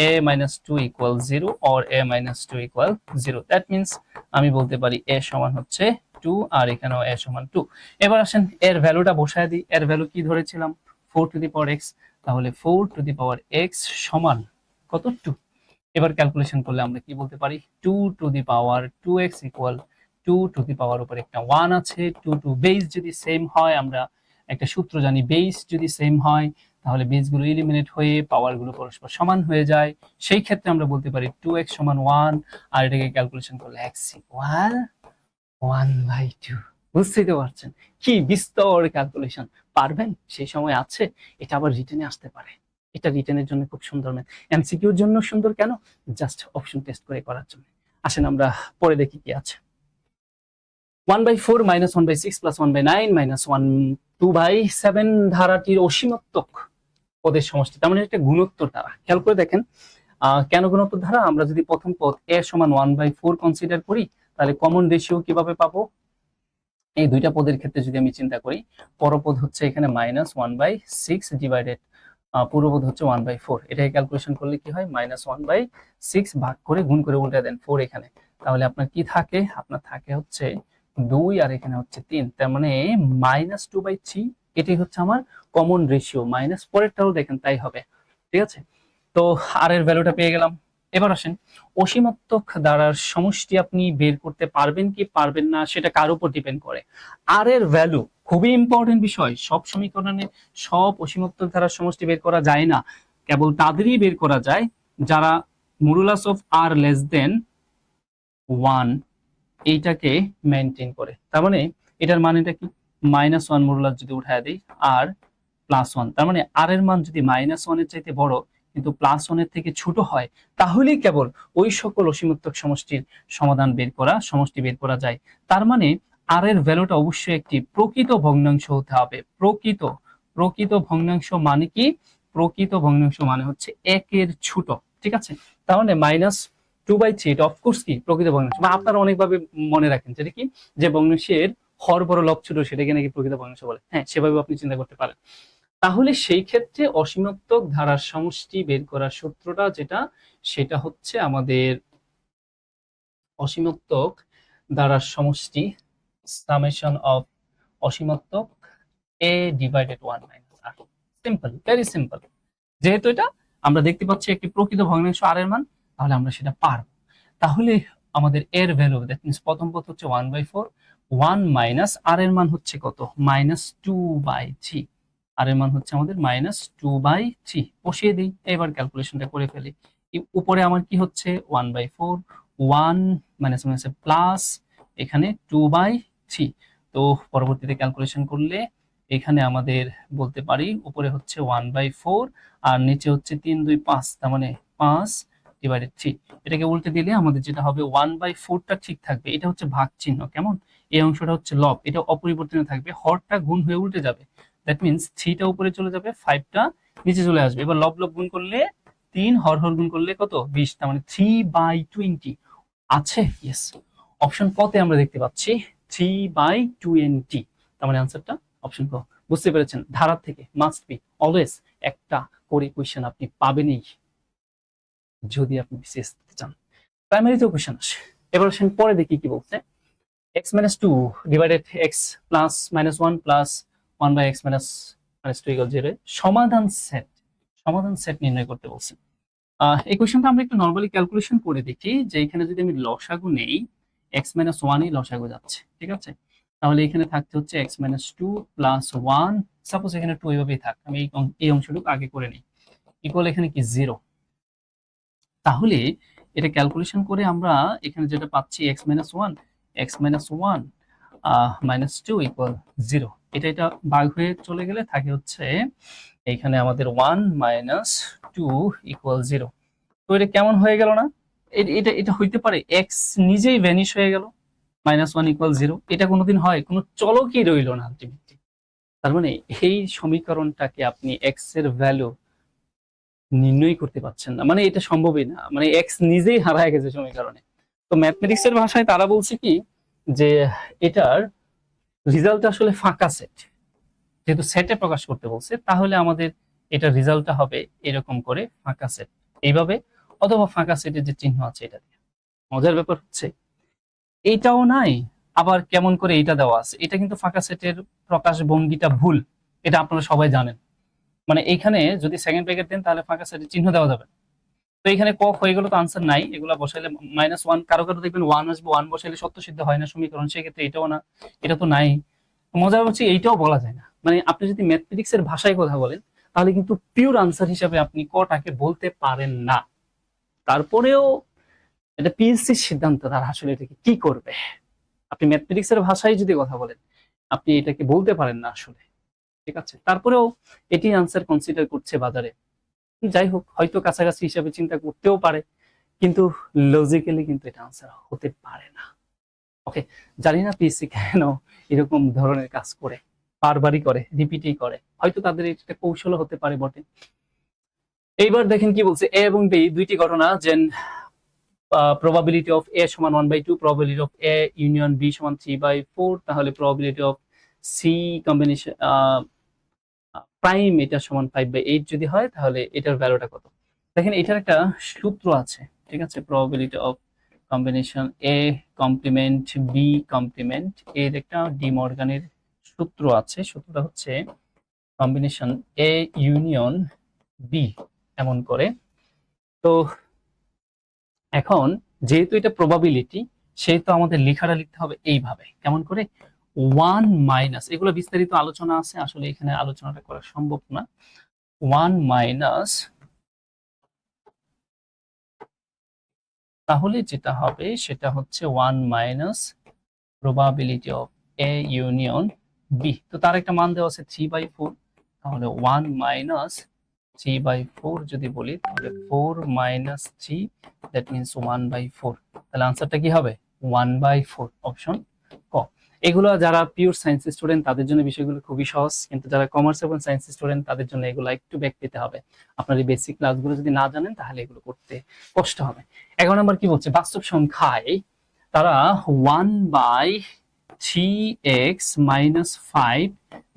a-2 equal 0 or a-2 equal 0। That means আমি বলতে পারি a সমান হচ্ছে 2 আর এখানেও a সমান 2। এবার আসেন এর ভ্যালুটা বসায় দিই। এর ভ্যালু কি ধরেছিলাম, 4 টু দি পাওয়ার x, তাহলে 4 টু দি পাওয়ার x সমান কত, 2। এবার ক্যালকুলেশন করলে আমরা কি বলতে পারি, 2 to the power 2x equal 2 to the power উপর একটা 1 আছে, 2 বেস যদি সেম হয়, আমরা একটা সূত্র জানি, বেস যদি সেম হয় তাহলে বেসগুলো এলিমিনেট হয়ে পাওয়ারগুলো পরস্পর সমান হয়ে যায়। সেই ক্ষেত্রে আমরা বলতে পারি 2x সমান 1, আর এটাকে ক্যালকুলেশন করলে x ইকুয়াল 1/2। বুঝতেই তো পারছেন কি বিস্তর ক্যালকুলেশন, পারবেন, সেই সময় আছে। এটা আবার রিটেনে আসতে পারে, এটা রিটেনের জন্য খুব সুন্দর ম্যাথ, এমসিকিউর জন্য সুন্দর কেন, জাস্ট অপশন টেস্ট করে করার জন্য। আসেন আমরা পরে দেখি কি আছে। 1/4 মাইনাস 1/6 প্লাস 1/9 মাইনাস 1 2/7 ধারাটির অসীমাত্মক পদের সমষ্টি, তার মানে একটা গুণোত্তর ধারা। খেয়াল করে দেখেন কেন গুণোত্তর ধারা, আমরা যদি প্রথম পদ a সমান 1/4 কনসিডার করি তাহলে কমন রেশিও কিভাবে পাবো? এই দুইটা পদের ক্ষেত্রে যদি আমি চিন্তা করি, পরপদ হচ্ছে এখানে -1/6 ডিভাইডেড পূর্বপদ হচ্ছে 1/4, এটাকে ক্যালকুলেশন করলে কি হয়, -1/6 ভাগ করে গুণ করে উল্টে দেন 4 এখানে, তাহলে আপনার কি থাকে, আপনার থাকে হচ্ছে 2 আর এখানে হচ্ছে 3, তার মানে -2/3, এটাই হচ্ছে আমার কমন রেশিও। মাইনাস পরেরটাও দেখেন তাই হবে, ঠিক আছে। তো আর এর ভ্যালুটা পেয়ে গেলাম। এবার আসেন, অসীমাত্মক দ্বারার সমষ্টি আপনি বের করতে পারবেন কি পারবেন না সেটা কার উপর ডিপেন্ড করে। আর এর ভ্যালু খুবই ইম্পর্টেন্ট বিষয়, সব সমীকরণে সব অসীমাত্মক ধারার সমষ্টি বের করা যায় না, কেবল তাদেরই বের করা যায় যারা modulus of r less than 1 এইটাকে মেনটেন করে। তার মানে এটার মানেটা কি, -1 মডুলাস যদি উঠায় দিই আর +1, তার মানে আর এর মান যদি -1 এর চাইতে বড় কিন্তু +1 এর থেকে ছোট হয়, তাহলেই কেবল ওই সকল অসীমাত্মক সমষ্টির সমাধান বের করা, সমষ্টি বের করা যায়। তার মানে আর এর ভ্যালুটা অবশ্যই একটি প্রকৃত ভগ্নাংশ হতে হবে। প্রকৃত ভগ্নাংশ মানে কি, প্রকৃত ভগ্নাংশ মানে হচ্ছে 1 এর ছোট, ঠিক আছে। তার মানে -2/3 এটা অফকোর্স কি প্রকৃত ভগ্নাংশ, বা আপনারা অনেকভাবে মনে রাখেন যেটা কি, যে ভগ্নাংশের হর বড় লব ছোট সেটাকে নাকি প্রকৃত ভগ্নাংশ বলে, হ্যাঁ সেভাবে আপনি চিন্তা করতে পারেন। তাহলে সেই ক্ষেত্রে অসীমাত্মক ধারার সমষ্টি বের করার সূত্রটা যেটা, সেটা হচ্ছে আমাদের অসীমাত্মক ধারার সমষ্টি সামেশন অফ অসীমাত্মক a divided 1 minus r। Simple, very simple. যেহেতু এটা আমরা দেখতে পাচ্ছি একটি প্রকৃত ভগ্নাংশ r এর মান, তাহলে আমরা সেটা পারবো। তাহলে আমাদের এর ভ্যালু, দ্যাট মিন্স প্রথম পদ হচ্ছে 1/4, 1 মাইনাস আর এর মান হচ্ছে কত, -2/3, আর এর মান হচ্ছে আমাদের -2/3, বসিয়ে দিই, এবার ক্যালকুলেশনটা করে ফেলি। উপরে আমার কি হচ্ছে 1/4, 1 মাইনাস মাইনাসে প্লাস, এখানে 2/3, তো পরবর্তীতে ক্যালকুলেশন করলে এখানে আমাদের বলতে পারি উপরে হচ্ছে 1/4 আর নিচে হচ্ছে 3 2 5, তার মানে 5/3। এটাকে উল্টে দিলে আমাদের যেটা হবে 1/4টা ঠিক থাকবে, এটা হচ্ছে ভাগ চিহ্ন, কেমন, এই অংশটা হচ্ছে লব, এটা অপরিবর্তিত থাকবে, হরটা গুণ হয়ে উল্টে যাবে, দ্যাট মিন্স 3টা উপরে চলে যাবে, 5টা নিচে চলে আসবে। এবার লব লব গুণ করলে 3, হর হর গুণ করলে কত 20, তার মানে 3/20 আছে। ইয়েস, অপশন ক তে আমরা দেখতে পাচ্ছি 3/20, তার মানে আনসারটা অপশন ক। বুঝতে পেরেছেন, ধারা থেকে মাস্ট বি অলওয়েজ একটা করে কোয়েশ্চেন আপনি পাবেনই যদি আপনি বিসিএস দিতে চান। প্রাইমারিতেও কোয়েশ্চেন আসে। এবার আসেন পরে দেখি কি বলছে, x-2 divided x plus -1 plus 1/x -2 = 0 সমাধান সেট নির্ণয় করতে বলছে। এই কোয়েশ্চনটা আমরা একটু নরমালি ক্যালকুলেশন করে দেখি, যে এখানে যদি আমি লসাগু নেই, x-1 ই লসাগু যাচ্ছে, ঠিক আছে। তাহলে এখানে থাকতে হচ্ছে x-2 প্লাস 1, সাপোজ এখানে 2 এইভাবেই থাক, আমি এই অংশটুকু আগে করে নিই, ইকুয়াল এখানে কি 0। তাহলে এটা ক্যালকুলেশন করে আমরা এখানে যেটা পাচ্ছি x-1 -2 ইকুয়াল 0, এটা ভাগ হয়ে চলে গেলে থাকে হচ্ছে এখানে আমাদের 1 -2 ইকুয়াল 0। তো এটা কেমন হয়ে গেল না, এটা এটা হইতে পারে, x নিজেই ভ্যানিশ হয়ে গেল, -1 ইকুয়াল 0, এটা কোনোদিন হয়, কোনো চলকই রইল না আলটিমেটলি। তার মানে এই সমীকরণটাকে আপনি x এর ভ্যালু নির্ণয় করতে পারছেন না, মানে এটা সম্ভবই না, মানে x নিজেই হারায় গেছে সমীকরণে। তো ম্যাথমেটিক্স এর ভাষায় তারা বলছে কি, যে এটার রেজাল্ট আসলে ফাঁকা সেট, যেহেতু সেটে প্রকাশ করতে বলছে, তাহলে আমাদের এটা রেজাল্টটা হবে এরকম করে ফাঁকা সেট এইভাবে, অথবা ফাঁকা সেটের যে চিহ্ন আছে এটা দিয়ে। মজার ব্যাপার হচ্ছে এইটাও নাই, আবার কেমন করে এটা দেওয়া আছে, এটা কিন্তু ফাঁকা সেটের প্রকাশ ভঙ্গিটা ভুল, এটা আপনারা সবাই জানেন। মানে এইখানে যদি সেকেন্ড ব্র্যাকেট দেন তাহলে ফাঁকা সেটের চিহ্ন দেওয়া যাবে, তো এখানে ক হয়ে গেল, তো আনসার নাই, এগুলা বসাইলে -1, কারো কারো দেখবেন 1 আসবে, 1 বসাইলে সত্য সিদ্ধ হয় না সমীকরণ, সেক্ষেত্রে এটাও না, এটা তো নাই। মজা হচ্ছে এইটাও বলা যায় না, মানে আপনি যদি ম্যাথমেটিক্স এর ভাষায় কথা বলেন তাহলে কিন্তু পিওর আনসার হিসাবে আপনি কটাকে বলতে পারেন না। তারপরেও এটা পিএসসির সিদ্ধান্ত, তারা আসলে এটাকে কি করবে। আপনি ম্যাথমেটিক্স এর ভাষায় যদি কথা বলেন আপনি এটাকে বলতে পারেন না আসলে, ঠিক আছে। তারপরেও এটি আনসার কনসিডার করছে বাজারে, যাই হোক হয়তো কাছাকাছি হিসাবে চিন্তা করতেও পারে, কিন্তু লজিক্যালি কিন্তু এটা আনসার হতে পারে না। ওকে, জানি না পিএসসি কেন এরকম ধরনের কাজ করে, বারবারই করে, রিপিটই করে, হয়তো তাদের এটা কৌশল হতে পারে বটে। এইবার দেখেন কি বলছে, এ এবং বি দুইটি ঘটনা, যে probability of a সমান 1/2, probability of a union b সমান 3/4, তাহলে probability of c combination prime এটা সমান 5/8 যদি হয়, তাহলে এটার ভ্যালুটা কত? দেখেন এটার একটা সূত্র আছে, ঠিক আছে। probability of combination a complement b complement এর একটা ডি মর্গানের সূত্র আছে। সূত্রটা হচ্ছে কম্বিনেশন a ইউনিয়ন b এমন করে। তো এখন যেহেতু এটা প্রবাবিলিটি, সেহেতু আমাদের লেখাটা লিখতে হবে এইভাবে, কেমন করে? 1 মাইনাস, এগুলো বিস্তারিত আলোচনা আছে, আসলে এখানে আলোচনাটা করা সম্ভব না। 1 মাইনাস, তাহলে যেটা হবে সেটা হচ্ছে 1 minus probability of A union B. তো তার একটা মান দেওয়া আছে 3/4, তাহলে 1 মাইনাস 3/4 যদি বলি, তাহলে 4 মাইনাস 3, দ্যাট মিনস 1/4। তাহলে আনসারটা কি হবে? 1/4, অপশন ক। এগুলো যারা পিওর সায়েন্স স্টুডেন্ট তাদের জন্য বিষয়গুলো খুবই সহজ, কিন্তু যারা কমার্স এবং সায়েন্স স্টুডেন্ট তাদের জন্য এগুলো একটু ব্যাক পেতে হবে। আপনার এই বেসিক ক্লাসগুলো যদি না জানেন তাহলে এগুলো করতে কষ্ট হবে। 11 নম্বর কি বলছে? বাস্তব সংখ্যায় তারা 1/3x মাইনাস 5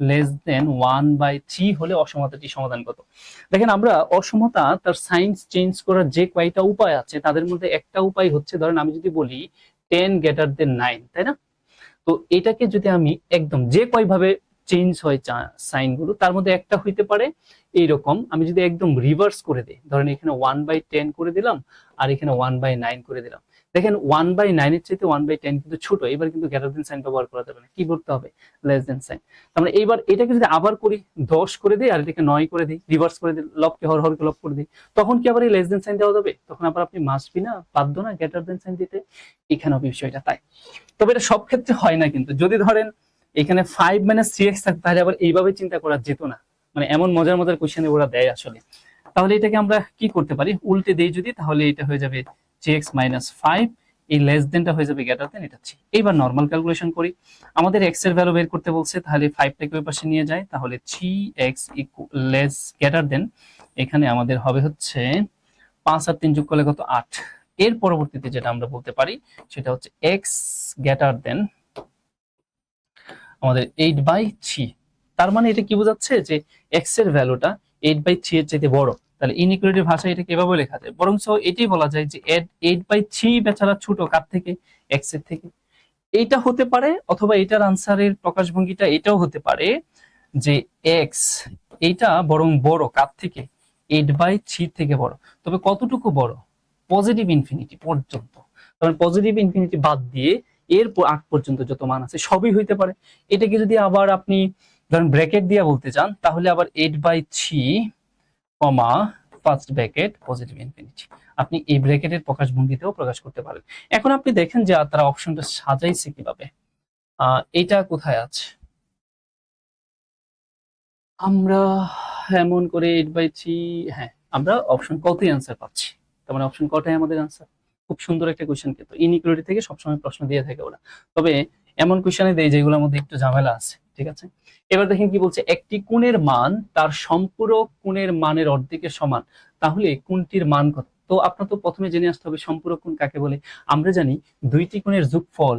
লেস দেন 1/3 হলে অসমতাটি সমাধান কত? দেখেন আমরা অসমতা তার সাইন চেঞ্জ করার যে কয়টা উপায় আছে তাদের মধ্যে একটা উপায় হচ্ছে, ধরেন আমি যদি বলি 10 গ্রেটার দেন 9, তাই না? তো এটাকে যদি আমি একদম যে কয়ভাবে চেঞ্জ হয় সাইন গুলো, তার মধ্যে একটা হইতে পারে এইরকম। আমি যদি একদম রিভার্স করে দিই, ধরেন এখানে 1/10 করে দিলাম আর এখানে 1/9 করে দিলাম, দেখেন 1/9 এর চাইতে 1/10 কিন্তু ছোট, এবার কিন্তু গ্রেটার দেন সাইন ব্যবহার করা যাবে না, কি করতে হবে? Less than sign. তার মানে এইবার এটাকে যদি আবার করি, 10 করে দিই আর এটাকে 9 করে দিই, রিভার্স করে দিই, লবকে হরকে লব করে দিই, তখন কি আবার এই লেস দেন সাইন দেওয়া যাবে? তখন আবার আপনি মাস্ট বি না, বাধ্য না গ্রেটার দেন সাইন দিতে। এখানেও বিষয়টা তাই। তবে এটা সব ক্ষেত্রে হয় না, কিন্তু যদি ধরেন এখানে 5 - 3x থাকতো তাহলে আবার এইভাবে চিন্তা করা যেত না। মানে এমন মজার মজার কোশ্চেন ওরা দেয় আসলে। তাহলে এটাকে আমরা কি করতে পারি? উল্টে দেই যদি, তাহলে এটা হয়ে যাবে 3x - 5, এই লেস দেনটা হয়ে যাবে গ্রেটার দেন, এটা 3। এইবার নরমাল ক্যালকুলেশন করি। আমাদের x এর ভ্যালু বের করতে বলছে, তাহলে 5 টাকে ওই পাশে নিয়ে যায়, তাহলে 3x লেস গ্রেটার দেন, এখানে আমাদের হবে হচ্ছে 5 আর 3 যোগ করলে কত? 8। এর পরবর্তীতে যেটা আমরা বলতে পারি সেটা হচ্ছে x গ্রেটার দেন আমাদের 8/3। তার মানে এটা কি বোঝাচ্ছে? যে x এর ভ্যালুটা 8/3 এর চাইতে বড়। তাহলে ইনইকুয়ালিটির ভাষায় এটাকে এভাবে লেখা যায়, বরং এটাই বলা যায় যে 8/3 বেচারা ছোট কার থেকে? x এর থেকে। এইটা হতে পারে, অথবা এটার আনসারের প্রকাশভঙ্গিটা এটাও হতে পারে যে x এইটা বরং বড় কার থেকে? 8/3 থেকে বড়। তবে কতটুকু বড়? পজিটিভ ইনফিনিটি পর্যন্ত। তবে পজিটিভ ইনফিনিটি বাদ দিয়ে এর আগ পর্যন্ত যত মান আছে সবই হইতে পারে। এটাকে যদি আবার আপনি ধরেন ব্র্যাকেট দিয়ে বলতে চান, তাহলে আবার 8/3 কমা ফার্স্ট ব্র্যাকেট পজিটিভ ইনফিনিটি, আপনি এই ব্র্যাকেটের প্রকাশভঙ্গিতেও প্রকাশ করতে পারেন। এখন আপনি দেখেন যে তারা অপশনটা সাজাইছে কিভাবে। এটা কোথায় আছে? আমরা এমন করে 8/3, হ্যাঁ আমরা অপশন কতই আনসার পাচ্ছি, তার মানে অপশন কটাই আমাদের আনসার। খুব সুন্দর একটা কোশ্চেন, কিন্তু ইনইকুয়ালিটি থেকে সবসময় প্রশ্ন দিয়ে থাকে ওরা। তবে এমন কোশ্চেনে দেয় যেগুলোর মধ্যে একটু ঝামেলা আছে, ঠিক আছে। এবার দেখেন কি বলছে, একটি কোণের মান তার সম্পূরক কোণের মানের অর্ধেকের সমান, তাহলে কোণটির মান কত? তো আপনার তো প্রথমে জেনে আসতে হবে সম্পূরক কোণ কাকে বলে। আমরা জানি দুইটি কোণের যোগফল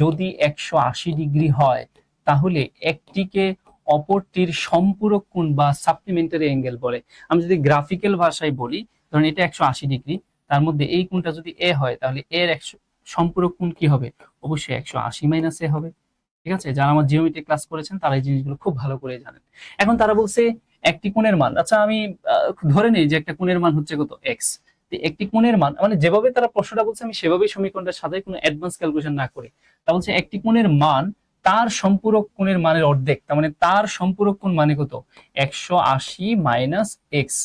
যদি 180 ডিগ্রি হয়, তাহলে একটিকে অপরটির সম্পূরক কোণ বা সাপ্লিমেন্টারি অ্যাঙ্গেল বলে। আমি যদি গ্রাফিক্যাল ভাষায় বলি, ধরুন এটা 180 ডিগ্রি, তার মধ্যে এই কোণটা যদি এ হয়, তাহলে এর সম্পূরক কোণ কি হবে? অবশ্যই 180 মাইনাস এ হবে। ঠিক আছে, যারা আমার জিওমেট্রি ক্লাস করেছেন তারা এই জিনিসগুলো খুব ভালো করে জানেন। এখন তারা বলছে একটি কোণের মান, আচ্ছা আমি ধরে নিই যে একটা কোণের মান হচ্ছে কত? এক্স। একটি কোণের মান মানে যেভাবে তারা প্রশ্নটা বলছে আমি সেভাবেই সমীকরণটা সাজাই, কোনো অ্যাডভান্স ক্যালকুলেশন না করে। তা বলছে একটি কোণের মান তার সম্পূরক কোণের মানের অর্ধেক, তার মানে তার সম্পূরক কোণ মানে কত? 180 মাইনাস এক্স,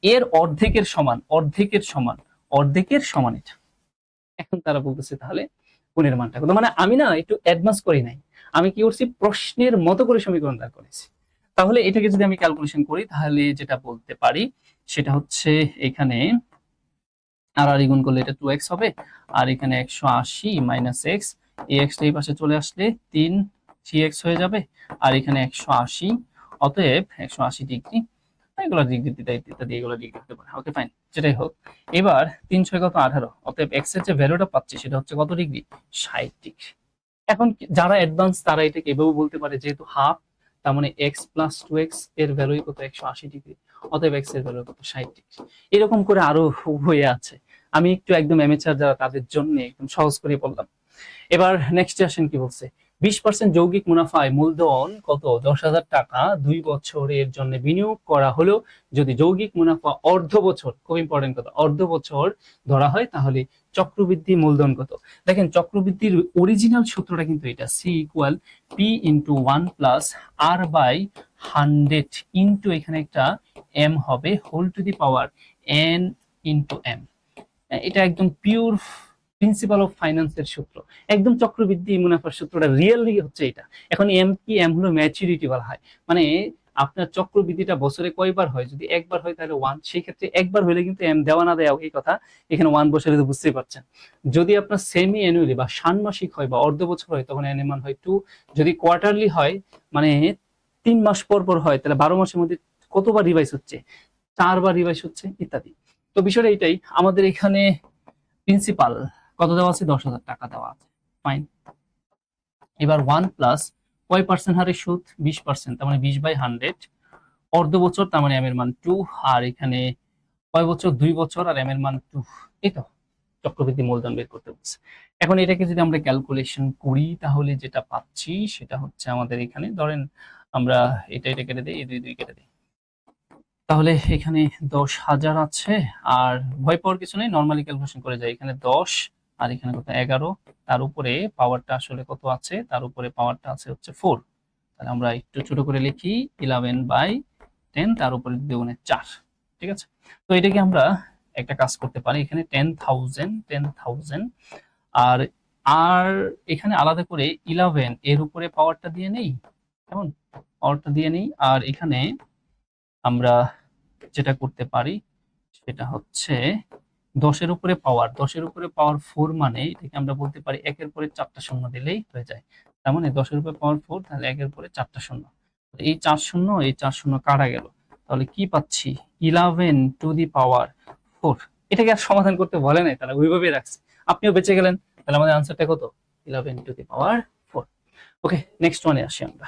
এর অর্ধেকের সমান, অর্ধেকের সমান, অর্ধেকের সমান এটা। এখন তারা বলতেছে তাহলে কোণের মানটা কত? মানে আমি না একটু অ্যাডভান্স করি নাই, আমি কি করছি? প্রশ্নের মতো করে সমীকরণ দাঁড় করেছি। তাহলে এটাকে যদি আমি ক্যালকুলেশন করি, তাহলে যেটা বলতে পারি সেটা হচ্ছে এখানে আর গুণ করলে এটা 2x হবে, আর এখানে 180 মাইনাস এক্স, এই এক্সটা এই পাশে চলে আসলে 3x হয়ে যাবে, আর এখানে 180, অতএব 180 ডিগ্রি। এগুলো ডিগ্রি ইত্যাদি এগুলো ডিগ্রি দিতে পারে। ওকে ফাইন, যেটাই হোক। এবার 3 6 কত 18, অতএব এক্স এর যে ভ্যালুটা পাচ্ছি সেটা হচ্ছে কত ডিগ্রি, 60 ডিগ্রি। এখন যারা অ্যাডভান্স তারা এটাকে এভাবে বলতে পারে যেহেতু হাফ, তার মানে এক্স প্লাস 2x এর ভ্যালুই কত 180 ডিগ্রি, অতএব এক্স এর ভ্যালু কত 60 ডিগ্রি। এরকম করে আরো হয়ে আছে, আমি একটু একদম অ্যামেচার যারা তাদের জন্য একদম সহজ করে বললাম। এবার নেক্সট আসেন কি বলছে, 20% যৌগিক মুনাফায় মূলধন কত 10,000 টাকা 2 বছরের জন্য বিনিয়োগ করা হলো, যদি যৌগিক মুনাফা অর্ধ বছর, খুব ইম্পর্টেন্ট কথা, অর্ধ বছর ধরা হয় তাহলে চক্রবৃদ্ধি মূলধন কত। দেখেন চক্রবৃদ্ধির অরিজিনাল সূত্রটা কিন্তু এটা, C equal P into 1+r/100 into এখানে একটা এম হবে whole to the power N into M. এটা একদম পিওর প্রিন্সিপাল অফ ফাইন্যান্সের সূত্র, একদম চক্রবৃদ্ধি মুনাফার সূত্রটা রিয়েলি হচ্ছে এটা। এখন এম কি, এম হলো ম্যাচুরিটি বলা হয়, মানে আপনার চক্রবৃদ্ধিটা বছরে কয়বার হয়, যদি একবার হয় তাহলে 1, সেই ক্ষেত্রে একবার হলে কিন্তু এম দেওয়া না দেওয়া এই কথা, এখানে 1 বছরে তো বুঝতেই পারছেন। যদি আপনার সেমি অ্যানুয়ালি বা ষান্মাসিক হয় বা অর্ধ বছর হয় তখন এন এর মান হয় 2, যদি কোয়ার্টারলি হয় মানে 3 মাস পর পর হয় তাহলে 12 মাসের মধ্যে কতবার রিভাইজ হচ্ছে, 4বার রিভাইজ হচ্ছে ইত্যাদি। তো বিষয়টা এটাই, আমাদের এখানে প্রিন্সিপাল কত দেওয়া আছে, 10,000 টাকা দেওয়া আছে, ফাইন। এবার 1 প্লাস কয় পার্সেন্ট হারে সুদ, 20%, তার মানে 20/100, অর্ধ বছর তার মানে এম এর মান 2, আর এখানে কয় বছর, 2 বছর, আর এম এর মান 2। এই তো চক্রবৃদ্ধি মূলধন বের করতে বলছে। এখন এটাকে যদি আমরা ক্যালকুলেশন করি তাহলে যেটা পাচ্ছি সেটা হচ্ছে আমাদের এখানে ধরেন আমরা এটা কেটে দিই, এই 2 2 কেটে দিই, তাহলে এখানে 10,000 আছে, আর ভয় পাওয়ার কিছু নেই, নর্মালি ক্যালকুলেশন করে যায়, এখানে 10 আর এখানে কত 11, তার উপরে পাওয়ারটা আসলে কত আছে, তার উপরে পাওয়ারটা আছে হচ্ছে 4, তাহলে আমরা একটু ছোট করে লিখি 11/10, তার উপরে 2 গুণে 4, ঠিক আছে। তো এটাকে আমরা একটা কাজ করতে পারি, এখানে 10,000 আর আর এখানে আলাদা করে 11 এর উপরে পাওয়ারটা দিয়ে নেই, কেমন, পাওয়ারটা দিয়ে নেই, আর এখানে আমরা যেটা করতে পারি সেটা হচ্ছে 10 এর উপরে পাওয়ার 4, মানে এটাকে আমরা বলতে পারি 1 এর পরে 4টা শূন্য দিলেই হয়ে যায়, তার মানে 10 এর উপরে পাওয়ার 4, তাহলে 1 এর পরে 4টা শূন্য, এই 4 শূন্য এই 4 শূন্য কাটা গেল, তাহলে কি পাচ্ছি 11 টু দি পাওয়ার 4। এটাকে আর সমাধান করতে বলে নাই, তাহলে ওইভাবে রাখছে, আপনিও বেঁচে গেলেন, তাহলে আমাদের আনসারটা কত, 11 two the power 4। Okay, next ওয়ানে আসি আমরা।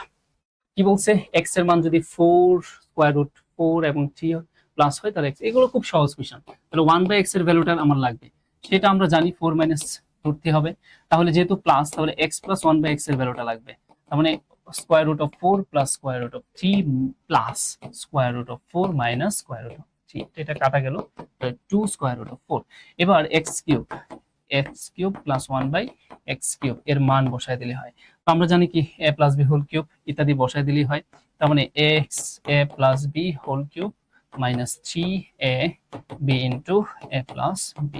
কি বলছে, এক্স এর মান যদি 4 স্কয়ার রুট 4 এবং 3 প্লাস হয় তাহলে এক্স, এগুলো খুব সহজ কোশ্চেন। তাহলে 1/x এর ভ্যালুটা আমার লাগবে, সেটা আমরা জানি 4 মাইনাস রুট 3 হবে, তাহলে যেহেতু প্লাস তাহলে x প্লাস 1/x এর ভ্যালুটা লাগবে, তার মানে square root of 4 plus square root of 3 plus square root of 4 minus square root of 3, এটা কাটা গেল, 2 স্কয়ার রুট অফ 4। এবার x cube plus 1/x cube এর মান বসায় দিলে হয়, তো আমরা জানি কি a plus b whole cube ইত্যাদি বসায় দিলেই হয়, তার মানে a plus b whole cube minus 3ab into a plus b,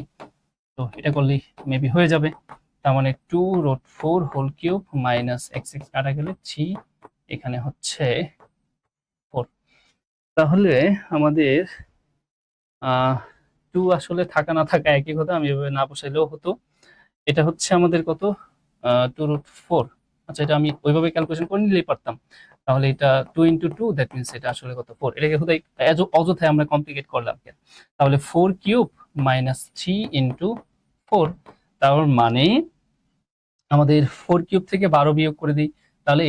তো এটা করলেই মেবি হয়ে যাবে, তার মানে 2 root 4 whole cube minus x কাটা গেলে 3, এখানে হচ্ছে 4। তাহলে আমাদের 2 আসলে থাকা না থাকা একই কথা, আমি এভাবে না বসাইলেও হতো, এটা হচ্ছে আমাদের কত 2 রুট 4, আচ্ছা এটা আমি ওইভাবে ক্যালকুলেশন করে নিলেই পারতাম, তাহলে এটা 2 ইন্টু 2, দ্যাট মিনস এটা আসলে কত 4, এটাকে হুদাই অযথায় আমরা কমপ্লিকেট করলাম কেন, তাহলে 4 কিউব মাইনাস 3 ইন্টু 4, তার মানে আমাদের 4 কিউব থেকে 12 বিয়োগ করে দিই, তাহলে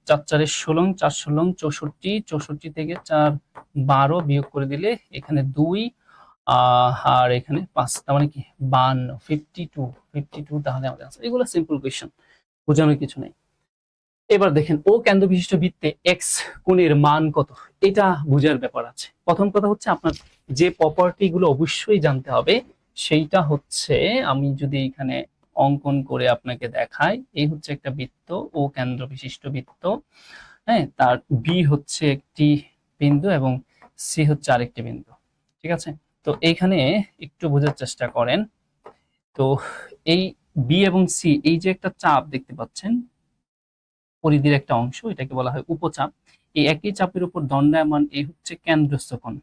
4 4 16, 4 16 64, 64 থেকে 4 12 বিয়োগ করে দিলে এখানে 2 আর এখানে 5, তার মানে কি 52, 52, তাহলে আমাদের आंसर। এগুলো সিম্পল কোশ্চেন, বোঝানোর কিছু নেই। এবার দেখেন ও কেন্দ্র বিশিষ্ট বৃত্তে এক্স কোণের মান কত, এটা বোঝার ব্যাপার আছে। প্রথম কথা হচ্ছে আপনার যে প্রপার্টি গুলো অবশ্যই জানতে হবে, সেইটা হচ্ছে আমি যদি এখানে অঙ্কন করে আপনাকে দেখাই, এই হচ্ছে একটা বৃত্ত, ও কেন্দ্র বিশিষ্ট বৃত্ত, হ্যাঁ, তার বি হচ্ছে একটি বিন্দু এবং সি হচ্ছে আরেকটি বিন্দু, ঠিক আছে। তো এইখানে একটু বোঝার চেষ্টা করেন, তো এই বি এবং সি, এই যে একটা চাপ দেখতে পাচ্ছেন পরিধির একটা অংশ, এটাকে বলা হয় উপচাপ, এই একই চাপের উপর দণ্ডায়মান এই হচ্ছে কেন্দ্রস্থ কোণ,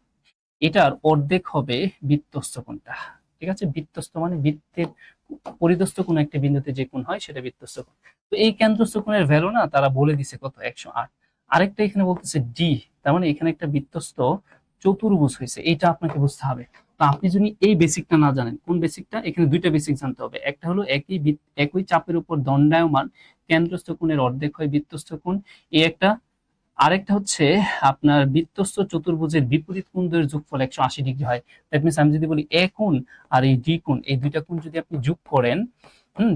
এটার অর্ধেক হবে বৃত্তস্থ কোণটা, ঠিক আছে। বৃত্তস্থ মানে বৃত্তের পরিধস্থ কোণ একটা বিন্দুতে যে কোণ হয় সেটা বৃত্তস্থ কোণ। তো এই কেন্দ্রস্থ কোণের ভ্যালু না তারা বলে দিছে কত 108, আরেকটা এখানে বলতেছে ডি, তার মানে এখানে একটা বৃত্তস্থ চতুর্ভুজ হয়েছে, এটা আপনাকে বুঝতে হবে। তো আপনি যদি এই বেসিকটা না জানেন, কোন বেসিকটা, এখানে দুইটা বেসিক জানতে হবে। একটা হলো একই চাপের উপর দণ্ডায়মান কেন্দ্রস্থ কোণের অর্ধেক হয় বৃত্তস্থ কোণ, এই একটা। আরেকটা হচ্ছে আপনার বৃত্তস্থ চতুর্ভুজের বিপরীত কোণদ্বয়ের যোগফল 180 ডিগ্রি হয়। দ্যাট মিনস আমি যদি বলি এ কোণ আর এই ডি কোণ, এই দুইটা কোণ যদি আপনি যোগ করেন,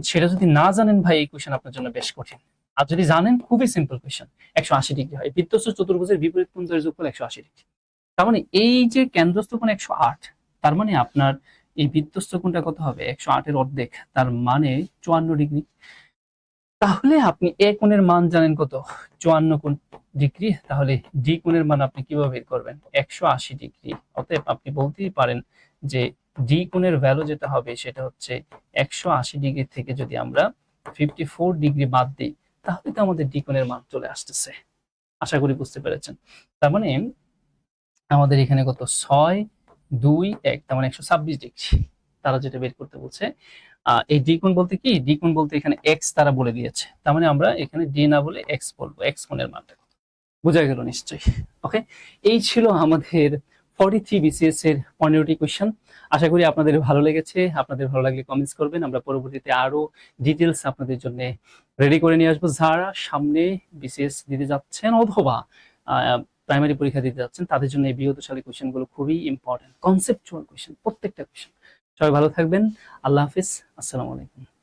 সেটা যদি না জানেন ভাই, এই কোশ্চেন আপনার জন্য বেশ কঠিন। আর যদি জানেন, খুবই সিম্পল কোশ্চেন। 180 ডিগ্রি হয়, বৃত্তস্থ চতুর্ভুজের বিপরীত কোণদ্বয়ের যোগফল 180 ডিগ্রি। তার মানে এই যে কেন্দ্রস্থ কোণ 108, তার মানে আপনার এই বৃত্তস্থ কোণটা কত হবে? 108-এর অর্ধেক, তার মানে 54 ডিগ্রি। তাহলে আপনি এ কোণের মান জানেন কত? 54 ডিগ্রি। তাহলে ডি কোণের মান আপনি কিভাবে বের করবেন? 180 ডিগ্রি। অতএব আপনি বলতেই পারেন যে ডি কোণের ভ্যালু যেটা হবে সেটা হচ্ছে 180 ডিগ্রি থেকে যদি আমরা 54 ডিগ্রি বাদ দিই, তাহলে তো আমাদের ডি কোণের মান চলে আসতেছে। আশা করি বুঝতে পেরেছেন। তার মানে আমাদের এখানে কত? 6, 2, 1, তার মানে 126 ডিগ্রি তারা যেটা বের করতে বলছে। এই ডি কোণ বলতে কি? ডি কোণ বলতে এখানে এক্স তারা বলে দিয়েছে, তার মানে আমরা এখানে ডি না বলে এক্স বলবো। এক্স কোণের মানটা কত বোঝা গেল নিশ্চয়ই? ওকে, এই ছিল আমাদের 43 বিসিএস এর 15টি কোয়েশ্চেন। আশা করি আপনাদের ভালো লেগেছে। আপনাদের ভালো লাগলে কমেন্টস করবেন, আমরা পরবর্তীতে আরো ডিটেলস আপনাদের জন্য রেডি করে নিয়ে আসবো। যারা সামনে বিসিএস দিতে যাচ্ছেন অথবা প্রাইমারি পরীক্ষা দিতে যাচ্ছেন, তাদের জন্য এই বিগত সালের কোয়েশ্চেন গুলো খুবই ইম্পর্টেন্ট, কনসেপচুয়াল কোয়েশ্চেন প্রত্যেকটা কোয়েশ্চেন। সবাই ভালো থাকবেন। আল্লাহ হাফিজ। আসসালামু আলাইকুম।